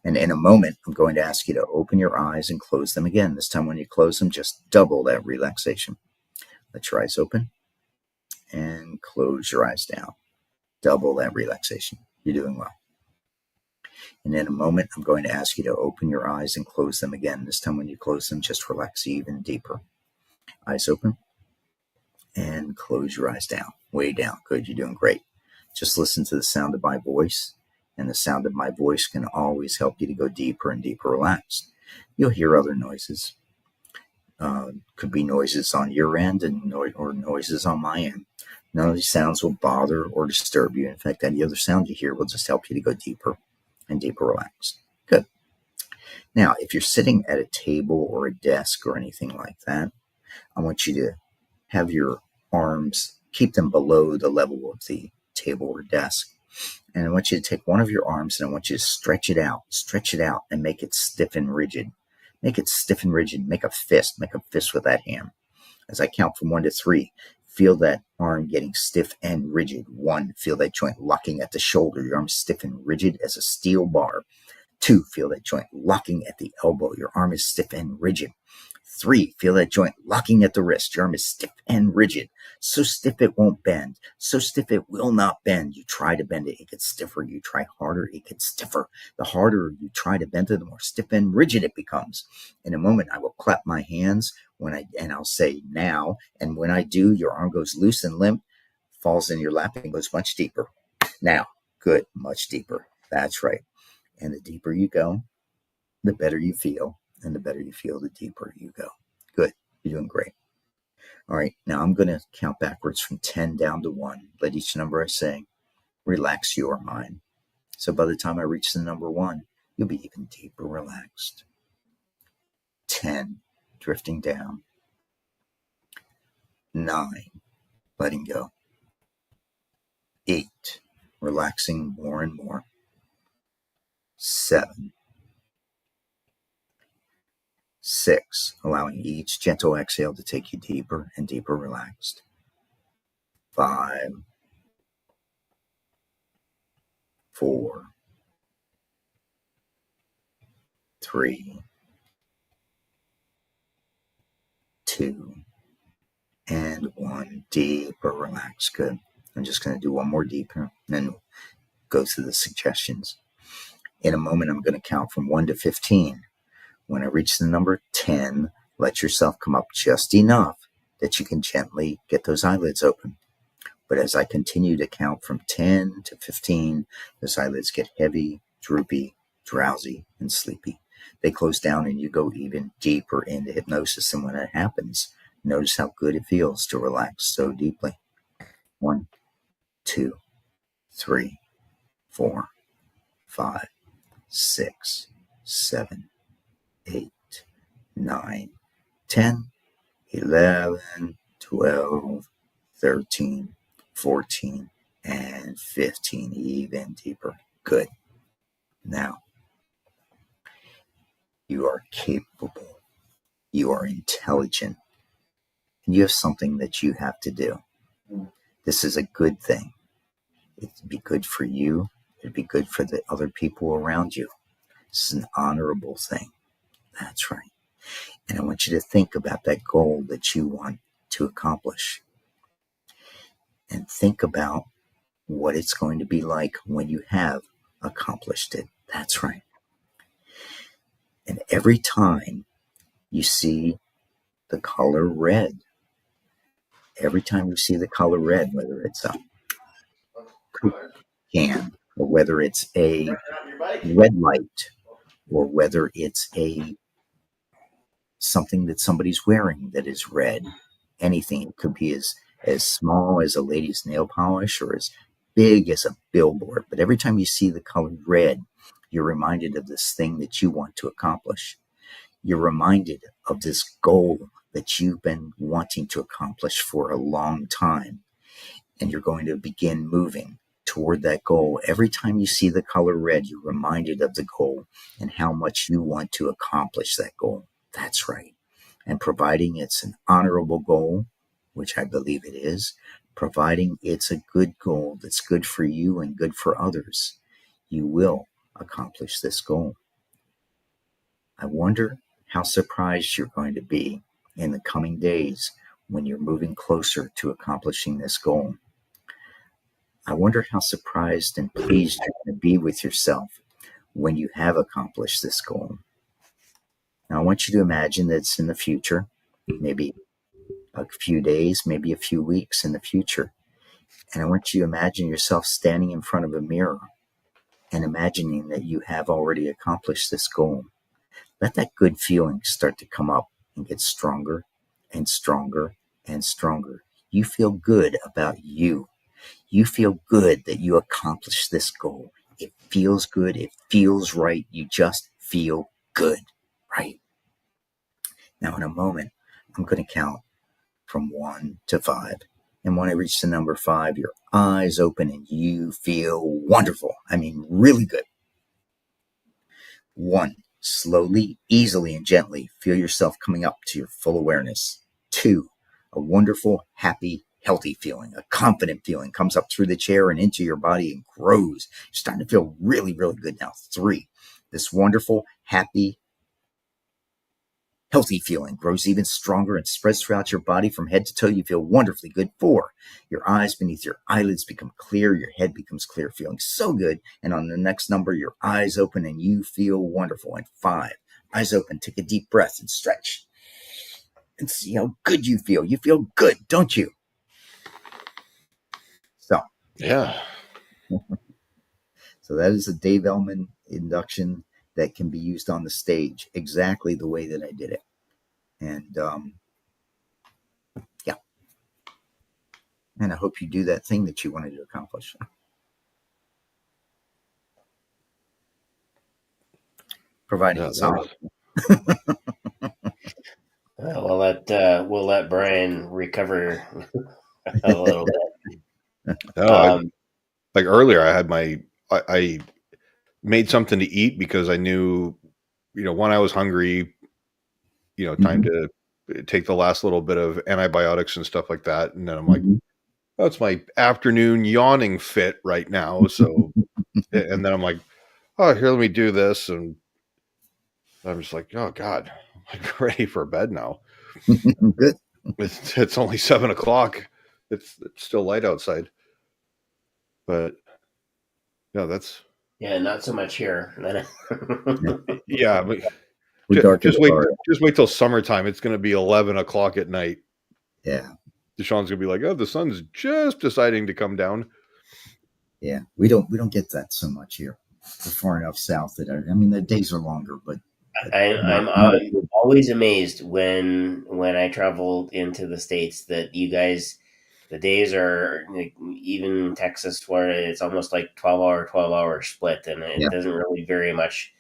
And in a moment, I'm going to ask you to open your eyes and close them again. This time when you close them, just double that relaxation. Let your eyes open and close your eyes down. Double that relaxation. You're doing well. And in a moment, I'm going to ask you to open your eyes and close them again. This time when you close them, just relax even deeper. Eyes open and close your eyes down. Way down. Good. You're doing great. Just listen to the sound of my voice. And the sound of my voice can always help you to go deeper and deeper relaxed. You'll hear other noises. Could be noises on your end or noises on my end. None of these sounds will bother or disturb you. In fact, any other sound you hear will just help you to go deeper and deeper relaxed. Good. Now, if you're sitting at a table or a desk or anything like that, I want you to have your arms, keep them below the level of the table or desk. And I want you to take one of your arms and I want you to stretch it out and make it stiff and rigid. Make it stiff and rigid. Make a fist with that hand. As I count from 1 to 3, feel that arm getting stiff and rigid. 1, feel that joint locking at the shoulder. Your arm is stiff and rigid as a steel bar. 2, feel that joint locking at the elbow. Your arm is stiff and rigid. 3, feel that joint locking at the wrist. Your arm is stiff and rigid. So stiff it won't bend. So stiff it will not bend. You try to bend it, it gets stiffer. You try harder, it gets stiffer. The harder you try to bend it, the more stiff and rigid it becomes. In a moment, I will clap my hands and I'll say now. And when I do, your arm goes loose and limp, falls in your lap and goes much deeper. Now, good, much deeper. That's right. And the deeper you go, the better you feel. And the better you feel, the deeper you go. Good. You're doing great. All right. Now I'm going to count backwards from 10 down to 1. Let each number I say relax your mind. So by the time I reach the number 1, you'll be even deeper relaxed. 10, drifting down. 9, letting go. 8, relaxing more and more. 7, 6, allowing each gentle exhale to take you deeper and deeper relaxed. 5, 4, 3, 2, and 1. Deeper relax. Good. I'm just going to do one more deeper and then go through the suggestions. In a moment, I'm going to count from 1 to 15. When I reach the number 10, let yourself come up just enough that you can gently get those eyelids open. But as I continue to count from 10 to 15, those eyelids get heavy, droopy, drowsy, and sleepy. They close down and you go even deeper into hypnosis. And when that happens, notice how good it feels to relax so deeply. 1, 2, 3, 4, 5, 6, 7, 8, 9, 10, 11, 12, 13, 14, and 15, even deeper. Good. Now, you are capable. You are intelligent. And you have something that you have to do. This is a good thing. It'd be good for you. It'd be good for the other people around you. This is an honorable thing. That's right. And I want you to think about that goal that you want to accomplish. And think about what it's going to be like when you have accomplished it. That's right. And every time you see the color red, every time you see the color red, whether it's a can, or whether it's a red light, or whether it's something that somebody's wearing that is red, anything. It could be as small as a lady's nail polish or as big as a billboard. But every time you see the color red, you're reminded of this thing that you want to accomplish. You're reminded of this goal that you've been wanting to accomplish for a long time. And you're going to begin moving toward that goal. Every time you see the color red, you're reminded of the goal and how much you want to accomplish that goal. That's right. And providing it's an honorable goal, which I believe it is, providing it's a good goal that's good for you and good for others, you will accomplish this goal. I wonder how surprised you're going to be in the coming days when you're moving closer to accomplishing this goal. I wonder how surprised and pleased you're going to be with yourself when you have accomplished this goal. Now, I want you to imagine that it's in the future, maybe a few days, maybe a few weeks in the future. And I want you to imagine yourself standing in front of a mirror and imagining that you have already accomplished this goal. Let that good feeling start to come up and get stronger and stronger and stronger. You feel good about you. You feel good that you accomplished this goal. It feels good. It feels right. You just feel good, right? Now, in a moment, I'm going to count from 1 to 5. And when I reach the number 5, your eyes open and you feel wonderful. I mean, really good. 1, slowly, easily, and gently feel yourself coming up to your full awareness. 2, a wonderful, happy, healthy feeling, a confident feeling comes up through the chair and into your body and grows. You're starting to feel really, really good now. 3, this wonderful, happy, healthy feeling grows even stronger and spreads throughout your body from head to toe. You feel wonderfully good. 4, your eyes beneath your eyelids become clear. Your head becomes clear, feeling so good. And on the next number, your eyes open and you feel wonderful. And 5, eyes open, take a deep breath and stretch. And see how good you feel. You feel good, don't you? So, Yeah. So that is a Dave Ellman induction that can be used on the stage exactly the way that I did it. And yeah. And I hope you do that thing that you wanted to accomplish. Providing it's on. We'll let Brian recover a little bit. like earlier, I made something to eat because I knew, when I was hungry, time to take the last little bit of antibiotics and stuff like that. And then I'm like, oh, it's my afternoon yawning fit right now. So, and then I'm like, oh, here, let me do this. And I'm just like, oh God, I'm like ready for bed now. Good. It's only 7:00. It's still light outside, but yeah, that's not so much here. yeah. But We're dark in just the wait, bar. just wait till summertime. It's going to be 11:00 at night. Yeah. Deshaun's gonna be like, oh, the sun's just deciding to come down. Yeah. We don't get that so much here. We're far enough south that the days are longer, but I'm not always amazed when I travel into the States that you guys, the days are like, even Texas, Florida, it's almost like 12 hour split, and it yeah. doesn't really vary much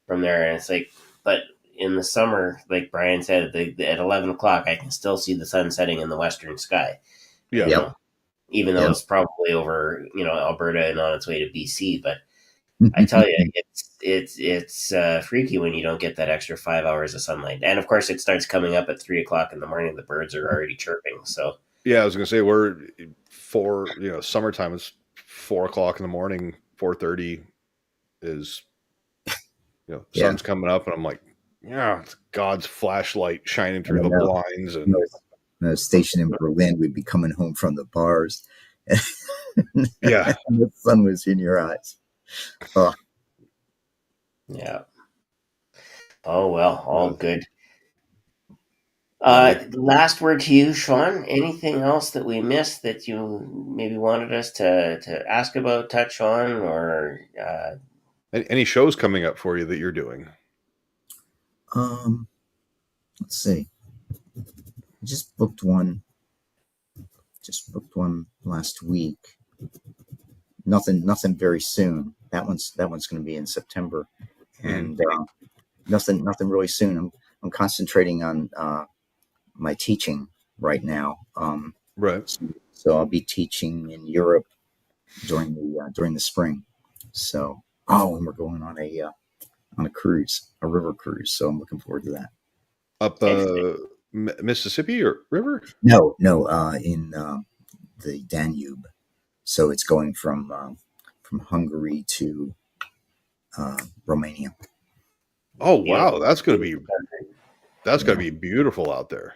from there. And it's like, but in the summer, like Brian said, at 11 o'clock, I can still see the sun setting in the western sky. Yeah. You Yep. know, even though Yep. it's probably over, Alberta and on its way to BC. But I tell you, it's freaky when you don't get that extra 5 hours of sunlight. And of course, it starts coming up at 3 o'clock in the morning. The birds are already chirping. So Yeah, I was gonna say we're summertime. It's 4:00 in the morning. 4:30 is sun's coming up, and I'm like, yeah, it's God's flashlight shining through the blinds. And station in Berlin, we'd be coming home from the bars. yeah, and the sun was in your eyes. Oh. Yeah. Oh, well, all good. Last word to you, Shawn. Anything else that we missed that you maybe wanted us to ask about, touch on, or any shows coming up for you that you're doing? Let's see. I just booked one last week. Nothing very soon. That one's going to be in September, and nothing really soon. I'm concentrating on my teaching right now. Right. So I'll be teaching in Europe during the spring. So and we're going on a cruise, a river cruise. So I'm looking forward to that. Up Mississippi or river? No, in the Danube. So it's going from Hungary to Romania. Oh wow, that's gonna be beautiful out there.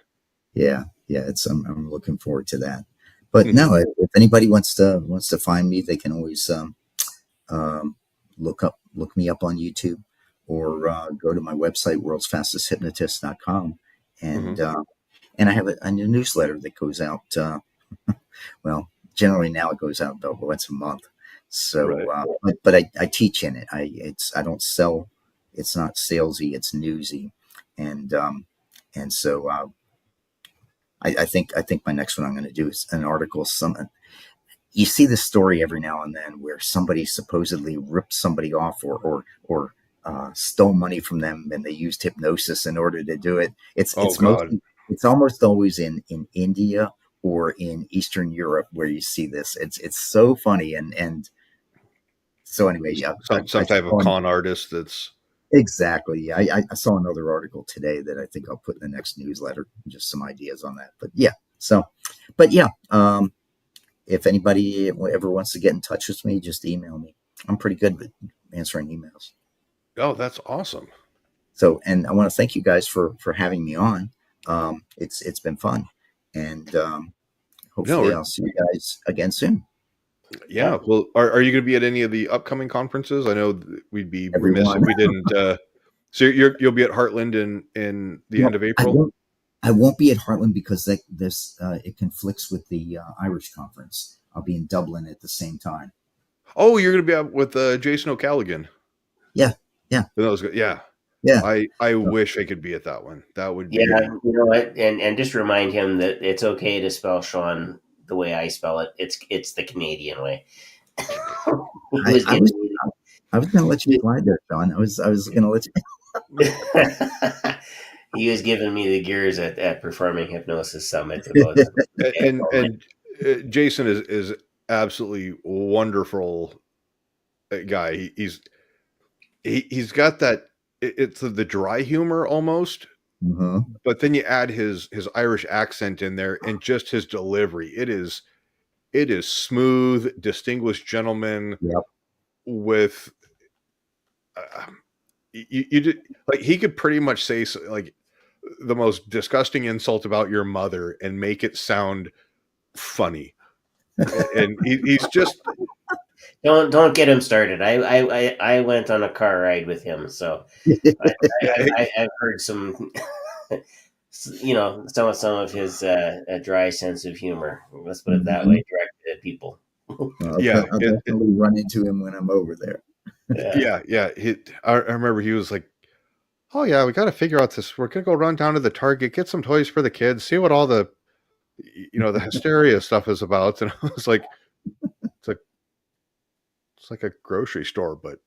Yeah, I'm looking forward to that. But no, if anybody wants to find me, they can always look me up on YouTube, or go to my website worldsfastesthypnotist.com, and and I have a new newsletter that goes out. Well, generally now it goes out about once a month. So, right. but I teach in it. I don't sell. It's not salesy. It's newsy, and so I think my next one I'm going to do is an article. You see this story every now and then where somebody supposedly ripped somebody off or stole money from them, and they used hypnosis in order to do it. It's almost always in India or in Eastern Europe where you see this. It's so funny, and so anyway, some type of con artist that's exactly. I saw another article today that I think I'll put in the next newsletter, just some ideas on that. But if anybody ever wants to get in touch with me, just email me. I'm pretty good with answering emails. Oh, that's awesome. So, and I want to thank you guys for having me on. It's been fun, and hopefully I'll see you guys again soon. Yeah. Well, are you going to be at any of the upcoming conferences? I know we'd be remiss if we didn't. So you'll be at Heartland in the end of April. I won't be at Heartland because it conflicts with the Irish conference. I'll be in Dublin at the same time. Oh, you're going to be out with Jason O'Callaghan. Yeah. That was good. Yeah. I wish I could be at that one. That would be. Yeah, you know what? And just remind him that it's okay to spell Shawn the way I spell it. It's the Canadian way. I was going to let you slide there, Shawn. I was going to let you. He was giving me the gears at Performing Hypnosis Summit. And Jason is absolutely wonderful guy. He's got that. It's the dry humor almost, Uh-huh. but then you add his Irish accent in there and just his delivery. It is smooth, distinguished gentleman Yep. with you did, like, he could pretty much say like the most disgusting insult about your mother and make it sound funny. And he's just Don't get him started. I went on a car ride with him, so I've heard some, some of his dry sense of humor. Let's put it that Mhm. way, directed at people. yeah, I'll definitely run into him when I'm over there. Yeah. yeah. I remember he was like, "Oh yeah, we got to figure out this. We're gonna go run down to the Target, get some toys for the kids, see what all the the hysteria stuff is about." And I was like, "It's like a grocery store, but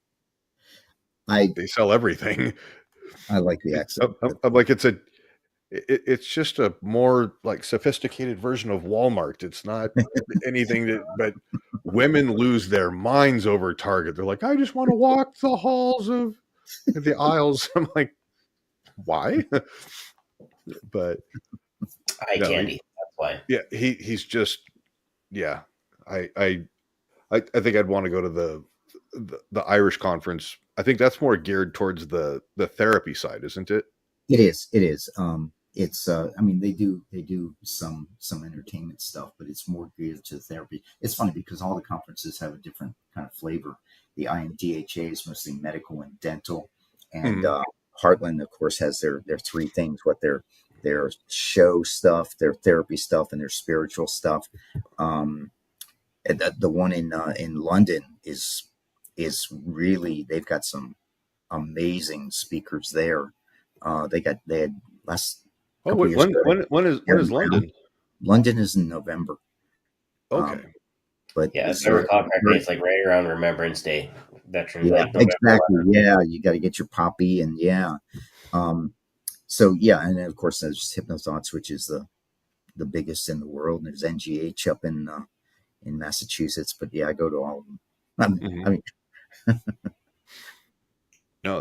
I they sell everything." I like the accent. I'm like, it's just a more like sophisticated version of Walmart. It's not anything but women lose their minds over Target. They're like, I just want to walk the halls of the aisles. I'm like, why? But Eye no, candy. That's why. yeah, he's just, yeah. I I I think I'd want to go to the Irish conference. I think that's more geared towards the therapy side, isn't it? It is. It is. It's. I mean, they do some entertainment stuff, but it's more geared to therapy. It's funny because all the conferences have a different kind of flavor. The IMDHA is mostly medical and dental, and Mhm. Heartland, of course, has their three things: what their show stuff, their therapy stuff, and their spiritual stuff. And the one in London is really, they've got some amazing speakers there. They had last Oh, couple of wait, years ago. when is Aaron Brown. London? London is in November, um, Okay. but Yeah, if it's I recall correctly, it's like right around Remembrance Day, Veterans, yeah, like November exactly. 11th. Yeah, you got to get your poppy, and yeah. Um, so yeah, and then of course there's Hypnothoughts, which is the biggest in the world. And there's NGH up in Massachusetts, but yeah, I go to all of them. Mhm. I mean, No,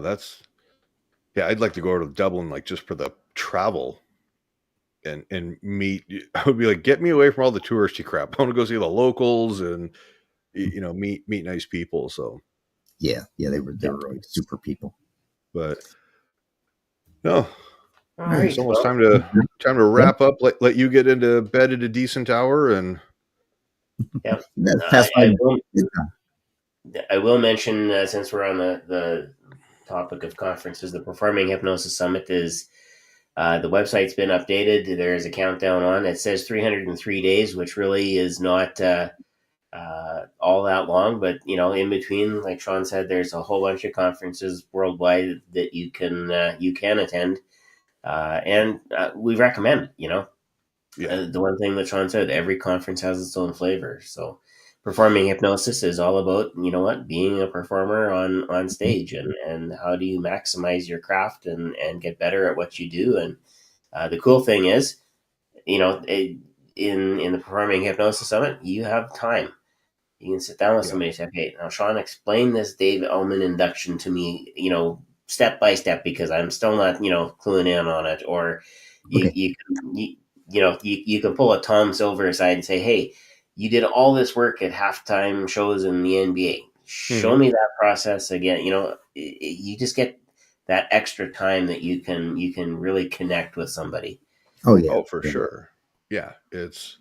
yeah, I'd like to go to Dublin, like, just for the travel and meet. I would be like, get me away from all the touristy crap. I want to go see the locals and meet nice people. So, yeah, they were really super people. but no, All All right. it's right. almost Well, time to Yeah, wrap up. Let you get into bed at a decent hour, and yeah. that's I, past my I will. bedtime. I will mention, since we're on the topic of conferences, the Performing Hypnosis Summit is, the website's been updated. There's a countdown on. It says 303 days, which really is not all that long. But in between, like Shawn said, there's a whole bunch of conferences worldwide that you can attend, and we recommend. yeah, The one thing that Shawn said, every conference has its own flavor. So, performing hypnosis is all about, being a performer on stage, and how do you maximize your craft and get better at what you do. And the cool thing is, in the Performing Hypnosis Summit, you have time. You can sit down with yeah. somebody and say, "Hey, now Shawn, explain this Dave Ellman induction to me, step by step, because I'm still not, cluing in on it." Or you Okay. you can you can pull a Tom Silver aside and say, "Hey, you did all this work at halftime shows in the NBA. Show Hmm. me that process again." You just get that extra time that you can really connect with somebody. Oh yeah. Oh, for Yeah. sure. Yeah, it's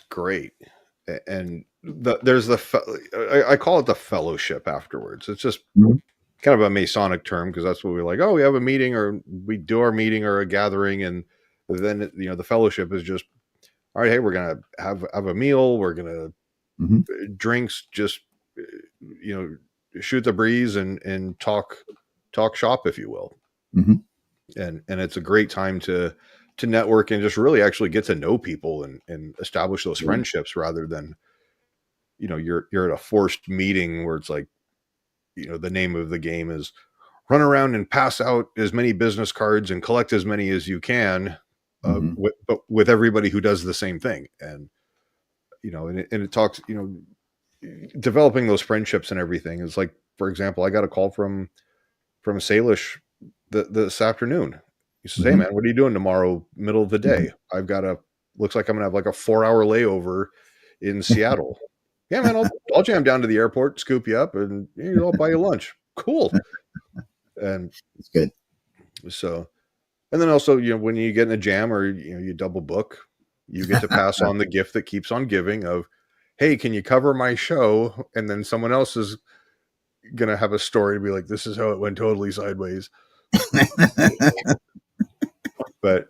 great. And there's I call it the fellowship afterwards. It's just Mhm. kind of a Masonic term because that's what we're like. Oh, we have a meeting, or we do our meeting or a gathering, and then the fellowship is just, all right. Hey, we're gonna have a meal. We're gonna Mhm. drinks. Just uh, you shoot the breeze and talk shop, if you will. Mhm. And it's a great time to network and just really actually get to know people and establish those Yeah. friendships rather than you're at a forced meeting where it's like the name of the game is run around and pass out as many business cards and collect as many as you can, Mhm. but with everybody who does the same thing. And and it talks, developing those friendships and everything is like, for example, I got a call from Salish this afternoon. He says, "Hey Mhm. man, what are you doing tomorrow, middle of the day? Looks like I'm gonna have like a 4-hour layover in Seattle. Yeah, man, I'll jam down to the airport, scoop you up, and I'll buy you lunch. Cool." And It's good. so, and then also, when you get in a jam or you double book, you get to pass on the gift that keeps on giving of, "Hey, can you cover my show?" And then someone else is gonna have a story to be like, "This is how it went totally sideways." But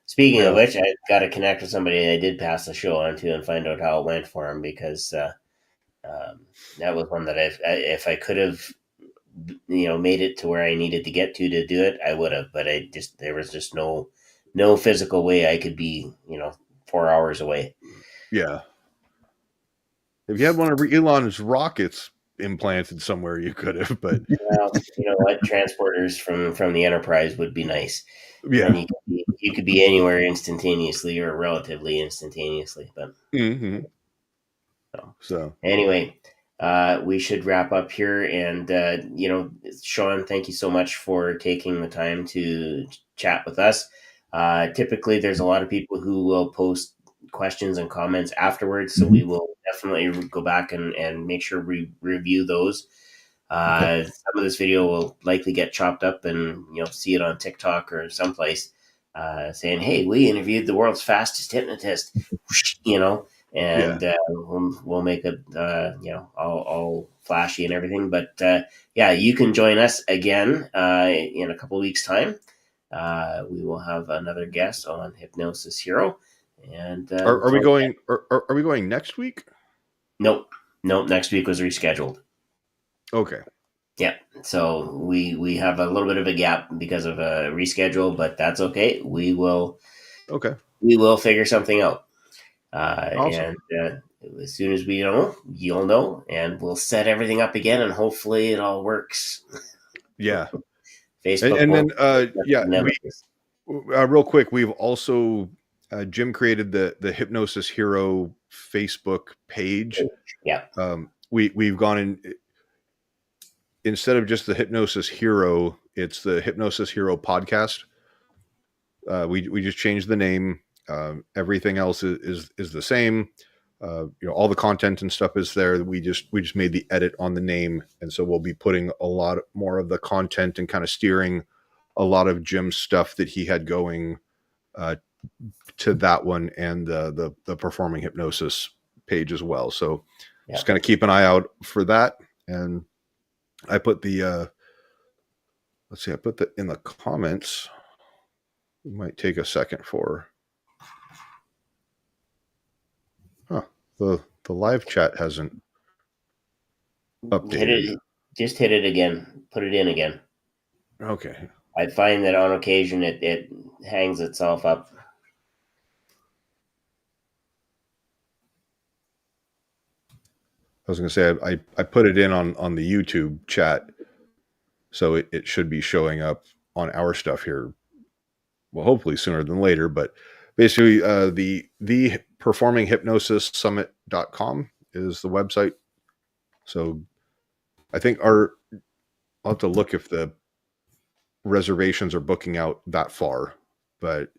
Speaking of which, I got to connect with somebody I did pass the show on to and find out how it went for him, because that was one that if I could have, made it to where I needed to get to do it, I would have. But there was just no physical way I could be, 4 hours away. yeah, if you had one of Elon's rockets implanted somewhere, you could have. But Well, you know what? Transporters from the Enterprise would be nice. yeah, Then you could be anywhere instantaneously or relatively instantaneously. But mm-hmm. so. So Anyway, we should wrap up here. And, Shawn, thank you so much for taking the time to chat with us. Typically, there's a lot of people who will post questions and comments afterwards. So we will definitely go back and make sure we review those. Okay. Some of this video will likely get chopped up, and you'll see it on TikTok or someplace saying, "Hey, we interviewed the world's fastest hypnotist," yeah, and we'll make it, all flashy and everything. But yeah, you can join us again in a couple of weeks' time. We will have another guest on Hypnosis Hero. And are we going? Are we going next week? Nope. Next week was rescheduled. Okay. Yeah, so we have a little bit of a gap because of a reschedule, but that's okay. Okay. We will figure something out, Awesome. and as soon as we know, you'll know, and we'll set everything up again, and hopefully it all works. Yeah. Facebook And won't then yeah, nemesis. real quick, we've also Jim created the Hypnosis Hero Facebook page. Yeah, We've gone in, instead of just the Hypnosis Hero, it's the Hypnosis Hero podcast. We just changed the name. Everything else is the same. All the content and stuff is there. We just made the edit on the name, and so we'll be putting a lot more of the content and kind of steering a lot of Jim's stuff that he had going to that one, and the performing hypnosis page as well. So just kind of keep an eye out for that. And I put the let's see, I put that in the comments. It might take a second for the live chat hasn't updated. hit it. Just hit it again. Put it in again. Okay. I find that on occasion it hangs itself up. I was going to say I put it in on the YouTube chat, so it should be showing up on our stuff here. Well, hopefully sooner than later. But basically, the performinghypnosissummit.com is the website. So I think I'll have to look if the reservations are booking out that far, but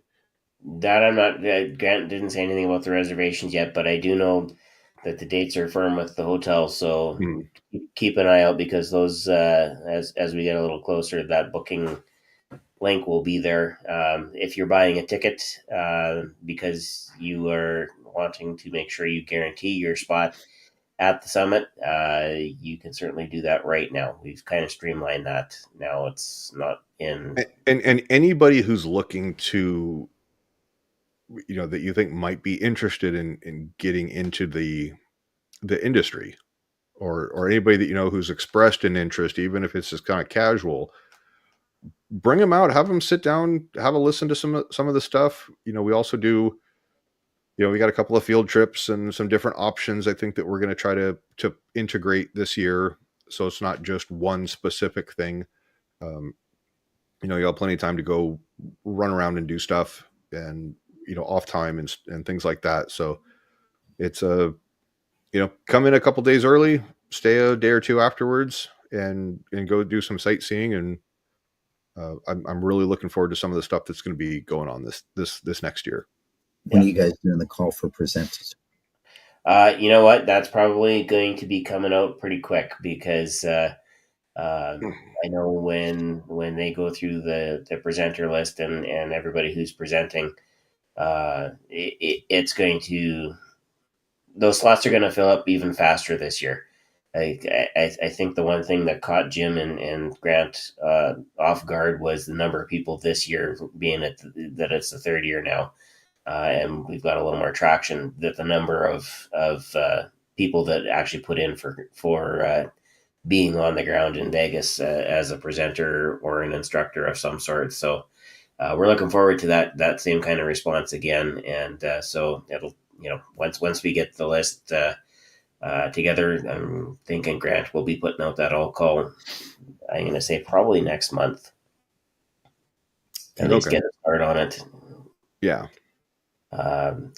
That I'm not. Grant didn't say anything about the reservations yet, but I do know that the dates are firm with the hotel. So keep an eye out, because those, as we get a little closer, that booking link will be there. If you're buying a ticket because you are wanting to make sure you guarantee your spot at the summit, you can certainly do that right now. We've kind of streamlined that. Now it's not in. And anybody who's looking to, that you think might be interested in getting into the industry, or anybody that who's expressed an interest, even if it's just kind of casual, bring them out, have them sit down, have a listen to some of the stuff. We also do, we got a couple of field trips and some different options, I think, that we're going to try to integrate this year, so it's not just one specific thing. You have plenty of time to go run around and do stuff, and off time and things like that. So it's come in a couple days early, stay a day or two afterwards, and go do some sightseeing. And I'm really looking forward to some of the stuff that's going to be going on this next year. When are you guys doing the call for presenters? You know what? That's probably going to be coming out pretty quick because I know when they go through the presenter list and everybody who's presenting, it's going to, those slots are going to fill up even faster this year. I think the one thing that caught Jim and Grant off guard was the number of people this year, being that it's the third year now, and we've got a little more traction. That the number of people that actually put in for being on the ground in Vegas as a presenter or an instructor of some sort. So we're looking forward to that same kind of response again, and so it'll once we get the list together, I'm thinking Grant will be putting out that all call. I'm going to say probably next month. At least get a start on it. Yeah.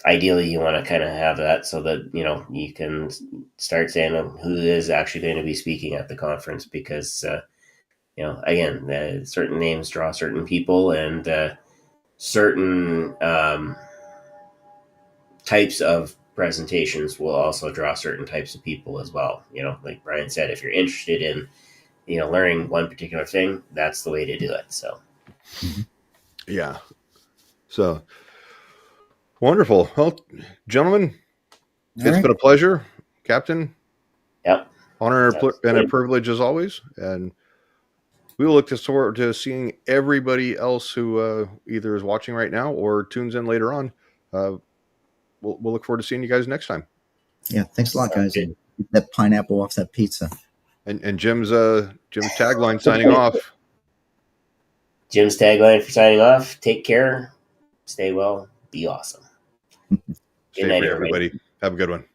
Ideally, you want to kind of have that so that you can start saying who is actually going to be speaking at the conference, because again, certain names draw certain people, and certain types of presentations will also draw certain types of people as well. Like Brian said, if you're interested in learning one particular thing, that's the way to do it. So yeah, so wonderful. Well, gentlemen, it's been a pleasure, Captain. Yep, honor and a privilege as always, and we will look forward to seeing everybody else who either is watching right now or tunes in later on. We'll look forward to seeing you guys next time. Yeah, thanks a lot, guys. And get that pineapple off that pizza. And Jim's tagline signing off. Jim's tagline for signing off: take care, stay well, be awesome. Stay free, everybody. Have a good one.